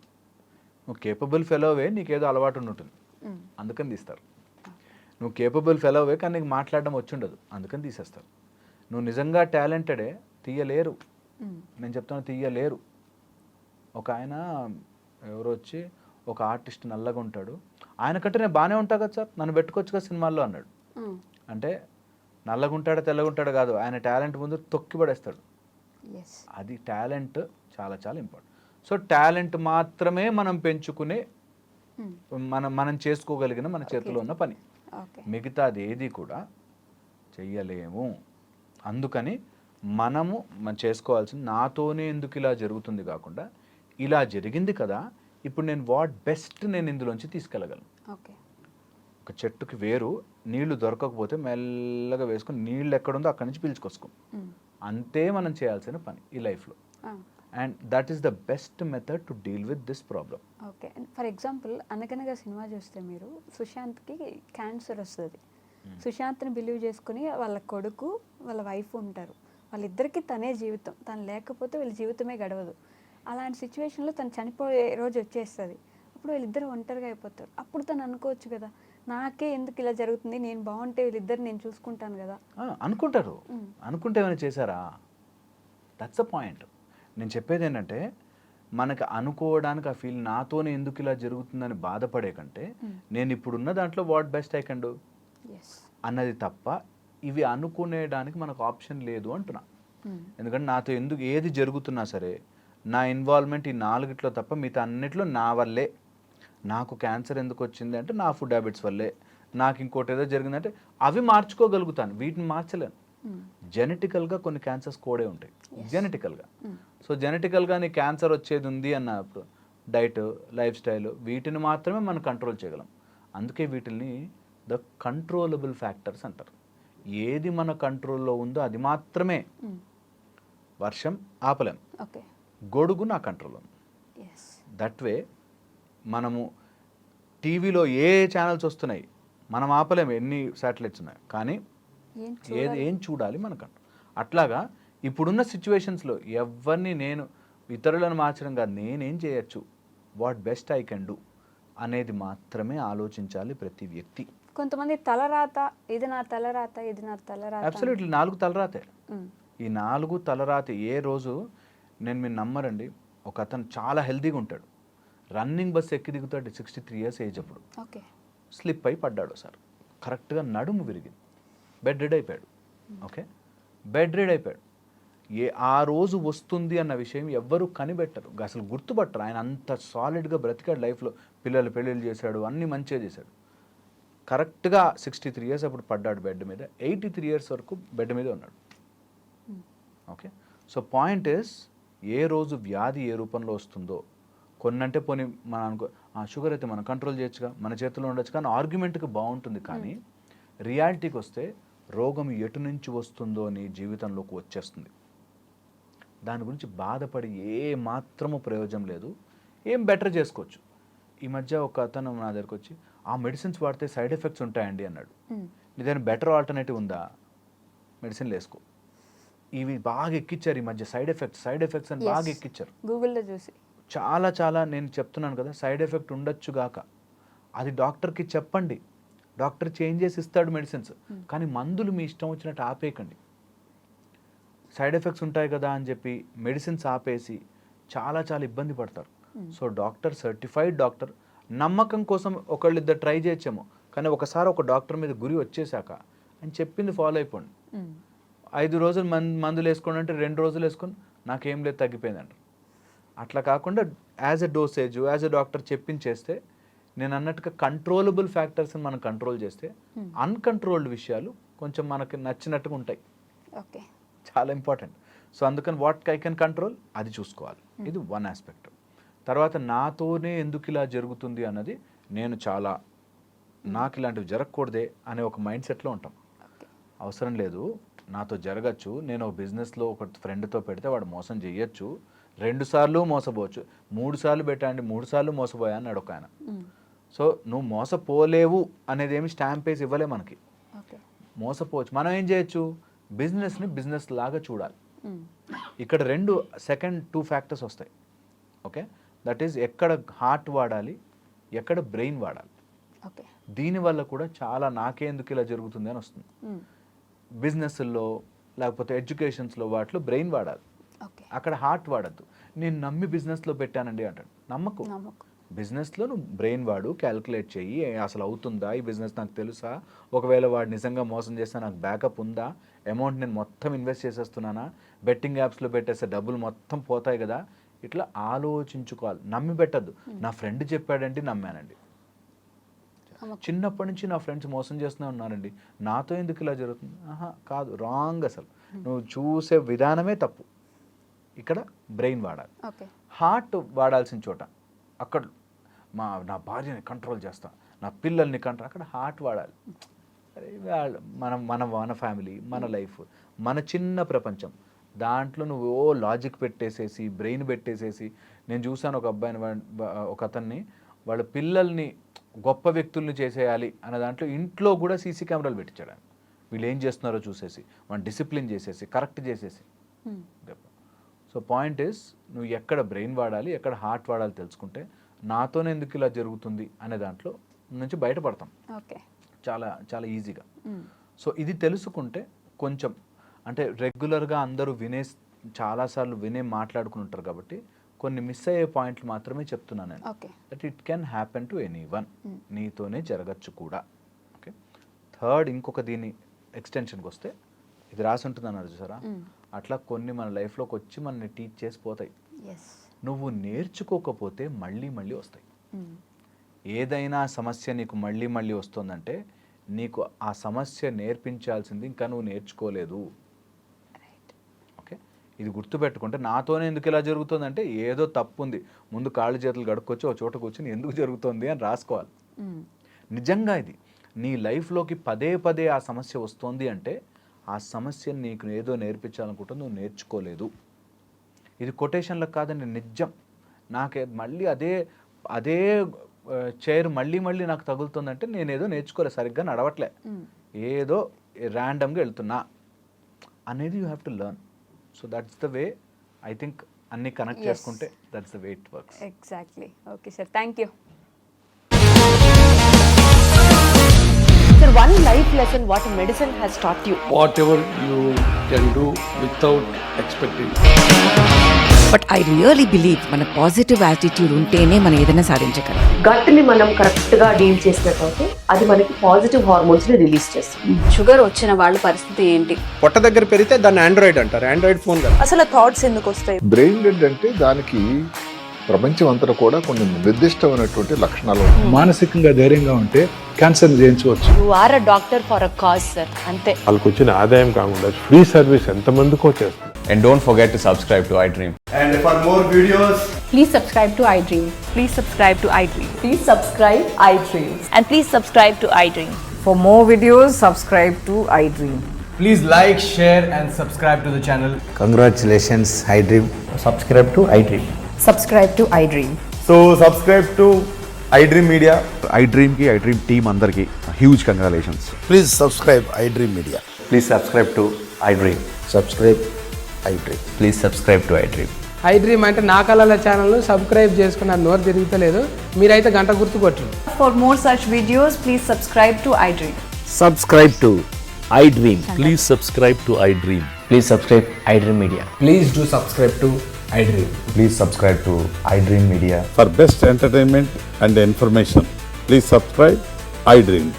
నువ్వు కేపబుల్ ఫెలోవే, నీకేదో అలవాటు ఉంటుంది, అందుకని తీస్తారు. నువ్వు కేపబుల్ ఫెలోవే కానీ నీకు మాట్లాడడం వచ్చి ఉండదు, అందుకని తీసేస్తారు. నువ్వు నిజంగా టాలెంటెడే, తీయలేరు. నేను చెప్తాను, తీయలేరు. ఒక ఆయన ఎవరో వచ్చి, ఒక ఆర్టిస్ట్ నల్లగా ఉంటాడు, ఆయన కంటే నేను బాగానే ఉంటా కదా సార్, నన్ను పెట్టుకోవచ్చు కదా సినిమాల్లో అన్నాడు. అంటే నల్లగా ఉంటాడా తెల్లగా ఉంటాడు కాదు, ఆయన టాలెంట్ ముందు తొక్కి పడేస్తాడు. అది టాలెంట్ చాలా చాలా ఇంపార్టెంట్. సో టాలెంట్ మాత్రమే మనం పెంచుకునే, మనం చేసుకోగలిగిన మన చేతిలో ఉన్న పని. మిగతాది ఏది కూడా చెయ్యలేము. అందుకని మనము చేసుకోవాల్సింది నాతోనే ఎందుకు ఇలా జరుగుతుంది కాకుండా ఇలా జరిగింది కదా, ఇప్పుడు నేను వాట్ బెస్ట్ నేను ఇందులోంచి తీసుకెళ్ళగలను. ఓకే. ఒక చెట్టుకి వేరు నీళ్లు దొరకకపోతే మెల్లగా వేసుకొని నీళ్ళు ఎక్కడుందో అక్కడి నుంచి పీల్చుకొసుకో. అంతే మనం చేయాల్సిన పని ఈ లైఫ్లో. And that is the best method to deal with this problem. Okay. For example అనగనగా సినిమా చూస్తే మీరు సుశాంత్కి క్యాన్సర్ వస్తుంది. సుశాంత్ని బిలీవ్ చేసుకుని వాళ్ళ కొడుకు వాళ్ళ వైఫ్ ఉంటారు. వాళ్ళిద్దరికీ తనే జీవితం, తను లేకపోతే వీళ్ళ జీవితమే గడవదు. అలాంటి సిచ్యువేషన్లో తను చనిపోయే రోజు వచ్చేస్తుంది. అప్పుడు వీళ్ళిద్దరు ఒంటరిగా అయిపోతారు. అప్పుడు తను అనుకోవచ్చు కదా, నాకే ఎందుకు ఇలా జరుగుతుంది, నేను బాగుంటే వీళ్ళిద్దరు నేను చూసుకుంటాను కదా. అనుకుంటారు. అనుకుంటే ఏమైనా చేశారా? That's the point. నేను చెప్పేది ఏంటంటే మనకి అనుకోవడానికి ఆ ఫీల్ నాతోనే ఎందుకు ఇలా జరుగుతుందని బాధపడే కంటే నేను ఇప్పుడున్న దాంట్లో what best I can do అన్నది తప్ప ఇవి అనుకునేడానికి మనకు ఆప్షన్ లేదు అంటున్నా. ఎందుకంటే నాతో ఎందుకు ఏది జరుగుతున్నా సరే నా ఇన్వాల్వ్మెంట్ ఈ 4 తప్ప మిగతా అన్నిట్లో నా వల్లే. నాకు క్యాన్సర్ ఎందుకు వచ్చింది అంటే నా ఫుడ్ హ్యాబిట్స్ వల్లే. నాకు ఇంకోటి ఏదో జరిగిందంటే అవి మార్చుకోగలుగుతాను, వీటిని మార్చలేను. జెనెటికల్గా కొన్ని క్యాన్సర్స్ కోడే ఉంటాయి జెనెటికల్గా. సో జెనెటికల్గా నీ క్యాన్సర్ వచ్చేది ఉంది అన్నప్పుడు డైట్, లైఫ్ స్టైల్ వీటిని మాత్రమే మనం కంట్రోల్ చేయగలం. అందుకే వీటిని ద కంట్రోలబుల్ ఫ్యాక్టర్స్ అంటారు. ఏది మన కంట్రోల్లో ఉందో అది మాత్రమే. వర్షం ఆపలేం, గొడుగు నా కంట్రోల్లో ఉంది. దట్ వే మనము టీవీలో ఏ ఛానల్స్ వస్తున్నాయి మనం ఆపలేము, ఎన్ని శాటిలైట్స్ ఉన్నాయి, కానీ ఏం చూడాలి మనకంటూ. అట్లాగా ఇప్పుడున్న సిచ్యువేషన్స్లో ఎవరిని నేను ఇతరులను మార్చడం కాదు, నేనేం చేయొచ్చు, what best I can do అనేది మాత్రమే ఆలోచించాలి ప్రతి వ్యక్తి. కొంతమంది తలరాత, ఇది నా తలరాత, ఇది నా తలరాత. అబ్సల్యూట్లీ 4 తలరాతే. ఈ 4 తలరాత ఏ రోజు నేను మీరు నమ్మరండి. ఒక అతను చాలా హెల్తీగా ఉంటాడు, రన్నింగ్ బస్ ఎక్కి దిగుతాడు, 63 years ఏజ్ అప్పుడు. ఓకే. స్లిప్ అయి పడ్డాడు సార్, కరెక్ట్గా నడుము విరిగింది, బెడ్ రెడ్ అయిపోయాడు. ఓకే, బెడ్ రెడ్ అయిపోయాడు. ఆ రోజు వస్తుంది అన్న విషయం ఎవ్వరూ కనిపెట్టరు, అసలు గుర్తుపట్టరు. ఆయన అంత సాలిడ్గా బ్రతికాడు లైఫ్లో, పిల్లలు పెళ్ళిళ్ళు చేశాడు, అన్నీ మంచిగా చేశాడు. కరెక్ట్గా 63 years అప్పుడు పడ్డాడు బెడ్ మీద, 83 years వరకు బెడ్ మీద ఉన్నాడు. Okay, so point is a రోజు వ్యాధి ఏ రూపంలో వస్తుందో, కొన్నంటే పోనీ మనం అనుకో షుగర్ అయితే మనం కంట్రోల్ చేయొచ్చుగా, మన చేతిలో ఉండొచ్చు, కానీ ఆర్గ్యుమెంట్కి బాగుంటుంది. కానీ రియాలిటీకి వస్తే రోగం ఎటు నుంచి వస్తుందో నీ జీవితంలోకి వచ్చేస్తుంది. దాని గురించి బాధపడి ఏ మాత్రము ప్రయోజనం లేదు, ఏం బెటర్ చేసుకోవచ్చు. ఈ మధ్య ఒక అతను నా దగ్గరకు వచ్చి ఆ మెడిసిన్స్ వాడితే సైడ్ ఎఫెక్ట్స్ ఉంటాయండి అన్నాడు. నీదైనా బెటర్ ఆల్టర్నేటివ్ ఉందా? మెడిసిన్లు వేసుకో. ఇవి బాగా ఎక్కిచ్చారు ఈ మధ్య, సైడ్ ఎఫెక్ట్స్ అని బాగా ఎక్కిచ్చారు గూగుల్లో చూసి. చాలా నేను చెప్తున్నాను కదా, సైడ్ ఎఫెక్ట్ ఉండొచ్చు గాక, అది డాక్టర్కి చెప్పండి, డాక్టర్ చేంజ్ చేసి ఇస్తాడు మెడిసిన్స్. కానీ మందులు మీ ఇష్టం వచ్చినట్టు ఆపేయకండి. సైడ్ ఎఫెక్ట్స్ ఉంటాయి కదా అని చెప్పి మెడిసిన్స్ ఆపేసి చాలా ఇబ్బంది పడతారు. సో డాక్టర్, సర్టిఫైడ్ డాక్టర్, నమ్మకం కోసం ఒకళ్ళిద్దరు ట్రై చేయొచ్చేమో, కానీ ఒకసారి ఒక డాక్టర్ మీద గురి వచ్చేసాక అని చెప్పింది ఫాలో అయిపోండి. 5 రోజులు మందులు వేసుకోండి అంటే 2 రోజులు వేసుకొని నాకేం లేదు తగ్గిపోయిందంట. అట్లా కాకుండా as a dosage, as a doctor చెప్పించేస్తే, నేను అన్నట్టుగా కంట్రోలబుల్ ఫ్యాక్టర్స్ని మనం కంట్రోల్ చేస్తే అన్కంట్రోల్డ్ విషయాలు కొంచెం మనకి నచ్చినట్టుగా ఉంటాయి. ఓకే, చాలా ఇంపార్టెంట్. సో అందుకని వాట్ ఐ కెన్ కంట్రోల్ అది చూసుకోవాలి. ఇది వన్ ఆస్పెక్ట్. తర్వాత నాతోనే ఎందుకు ఇలా జరుగుతుంది అన్నది, నేను చాలా నాకు ఇలాంటివి జరగకూడదే అనే ఒక మైండ్ సెట్లో ఉంటాం. అవసరం లేదు, నాతో జరగచ్చు. నేను ఒక బిజినెస్లో ఒక ఫ్రెండ్తో పెడితే వాడు మోసం చేయొచ్చు, 2 సార్లు మోసపోవచ్చు, 3 సార్లు పెట్టండి 3 సార్లు మోసపోయా అన్నాడు ఒక ఆయన. సో నువ్వు మోసపోలేవు అనేది ఏమి స్టాంప్ వేసి ఇవ్వలే మనకి. మోసపోవచ్చు. మనం ఏం చేయొచ్చు, బిజినెస్ని బిజినెస్ లాగా చూడాలి. ఇక్కడ 2 ఫ్యాక్టర్స్ వస్తాయి. ఓకే, దట్ ఈజ్ ఎక్కడ హార్ట్ వాడాలి, ఎక్కడ బ్రెయిన్ వాడాలి. దీనివల్ల కూడా చాలా నాకే ఎందుకు ఇలా జరుగుతుంది అని వస్తుంది. బిజినెస్లో లేకపోతే ఎడ్యుకేషన్స్లో వాటిలో బ్రెయిన్ వాడాలి, అక్కడ హార్ట్ వాడద్దు. నేను నమ్మి బిజినెస్లో పెట్టానండి అంటాడు. నమ్మకు. బిజినెస్లో నువ్వు బ్రెయిన్ వాడు, క్యాలిక్యులేట్ చెయ్యి, అసలు అవుతుందా ఈ బిజినెస్, నాకు తెలుసా, ఒకవేళ వాడు నిజంగా మోసం చేస్తే నాకు బ్యాకప్ ఉందా, అమౌంట్ నేను మొత్తం ఇన్వెస్ట్ చేసేస్తున్నానా, బెట్టింగ్ యాప్స్లో పెట్టేస్తే డబ్బులు మొత్తం పోతాయి కదా, ఇట్లా ఆలోచించుకోవాలి. నమ్మి పెట్టద్దు. నా ఫ్రెండ్ చెప్పాడండి నమ్మానండి, చిన్నప్పటి నుంచి నా ఫ్రెండ్స్ మోసం చేస్తూనే ఉన్నారండి, నాతో ఎందుకు ఇలా జరుగుతుంది? ఆహా కాదు, రాంగ్. అసలు నువ్వు చూసే విధానమే తప్పు. ఇక్కడ బ్రెయిన్ వాడాలి, హార్ట్ వాడాల్సిన చోట అక్కడ నా భార్యని కంట్రోల్ చేస్తా, నా పిల్లల్ని కంట్రోల్, అక్కడ హార్ట్ వాడాలి. మన ఫ్యామిలీ, మన లైఫ్, మన చిన్న ప్రపంచం, దాంట్లో నువ్వు లాజిక్ పెట్టేసేసి బ్రెయిన్ పెట్టేసేసి. నేను చూసాను ఒక అబ్బాయిని, ఒక అతన్ని వాళ్ళ పిల్లల్ని గొప్ప వ్యక్తుల్ని చేసేయాలి అన్న దాంట్లో ఇంట్లో కూడా సీసీ కెమెరాలు పెట్టించాడు. వీళ్ళు ఏం చేస్తున్నారో చూసేసి, వాళ్ళని డిసిప్లిన్ చేసేసి, కరెక్ట్ చేసేసి. సో పాయింట్ ఈస్, నువ్వు ఎక్కడ బ్రెయిన్ వాడాలి, ఎక్కడ హార్ట్ వాడాలి తెలుసుకుంటే నాతోనే ఎందుకు ఇలా జరుగుతుంది అనే దాంట్లో నుంచి బయటపడతాం చాలా చాలా ఈజీగా. సో ఇది తెలుసుకుంటే కొంచెం, అంటే రెగ్యులర్గా అందరూ చాలాసార్లు మాట్లాడుకుని ఉంటారు కాబట్టి కొన్ని మిస్ అయ్యే పాయింట్లు మాత్రమే చెప్తున్నాను నేను. That it can happen to anyone, నీతోనే జరగచ్చు కూడా. ఓకే, థర్డ్ ఇంకొక దీని ఎక్స్టెన్షన్కి వస్తే, ఇది రాసి ఉంటుంది అన్నారు చూసారా, అట్లా కొన్ని మన లైఫ్లోకి వచ్చి మనల్ని టీచ్ చేసి పోతాయి. నువ్వు నేర్చుకోకపోతే మళ్ళీ మళ్ళీ వస్తాయి. ఏదైనా సమస్య నీకు మళ్ళీ మళ్ళీ వస్తుందంటే నీకు ఆ సమస్య నేర్పించాల్సింది ఇంకా నువ్వు నేర్చుకోలేదు. ఓకే, ఇది గుర్తుపెట్టుకుంటే నాతోనే ఎందుకు ఇలా జరుగుతుందంటే ఏదో తప్పు ఉంది, ముందు కాళ్ళు చేతులు గడుక్కొచ్చి ఒక చోట కూర్చొని ఎందుకు జరుగుతుంది అని రాసుకోవాలి. నిజంగా ఇది నీ లైఫ్లోకి పదే పదే ఆ సమస్య వస్తుంది అంటే ఆ సమస్యను నీకు ఏదో నేర్పించాలనుకుంటే నువ్వు నేర్చుకోలేదు. ఇది కొటేషన్లకు కాదండి, నిజం. నాకే మళ్ళీ అదే చైర్ మళ్ళీ మళ్ళీ నాకు తగులుతుందంటే నేనేదో నేర్చుకోలేదు, సరిగ్గా నడవట్లే, ఏదో ర్యాండమ్గా వెళ్తున్నా అనేది you have to learn. So that's the way I think అన్ని కనెక్ట్ చేసుకుంటే that's the way it works. Exactly. Okay sir, thank you. Sir, one life lesson what medicine has taught you. Whatever you can do without expecting. But I really believe మన positive attitude ఉంటేనే మనం ఏదైనా సాధించగలం. గట్ని మనం correct గా deal చేసినట్లయితే అది మనకి పాజిటివ్ హార్మోన్స్ ని రిలీజ్ చేస్తుంది. షుగర్ వచ్చిన వాళ్ళ పరిస్థితి ఏంటి? పొట్ట దగ్గర పెరిగితే దాన్ని ఆండ్రాయిడ్ అంటారు, ఆండ్రాయిడ్ ఫోన్ కదా. అసలు థాట్స్ ఎందుకు వస్తాయి? బ్రెయిన్ డెడ్ అంటే దానికి ప్రపంచం అంతా కూడా కొన్ని నిర్దిష్టమైనటువంటి లక్షణాలు ఉన్నాయి. మానసికంగా ధైర్యంగా ఉంటే క్యాన్సర్ జయించవచ్చు. You are a doctor for a cause sir, అంతే. వాళ్ళకి వచ్చిన ఆదాయం కాకుండా ఫ్రీ సర్వీస్ ఎంతమందికో చేస్తుంది. And don't forget to subscribe to iDream. And for more videos, Please subscribe to iDream. Please subscribe to iDream. Please subscribe iDream. And please subscribe to iDream. For more videos, subscribe to iDream. please like, share and subscribe to the channel. Congratulations, iDream. Subscribe to iDream. Subscribe to iDream. So subscribe to iDream Media. iDream ki iDream team andarki huge congratulations. Please subscribe iDream Media. Please subscribe to iDream. Subscribe iDream. Please subscribe to iDream. iDream అంటే నా కళల channel subscribe చేసుకున్న నోరు తిరుగుతలేదు, మీరైతే గంట గుర్తు కొట్టండి. For more such videos, please subscribe to iDream. Subscribe to iDream. Please subscribe to iDream. Please subscribe iDream Media. Please do subscribe to iDream. Please subscribe to iDream Media. For best entertainment and information, please subscribe iDream.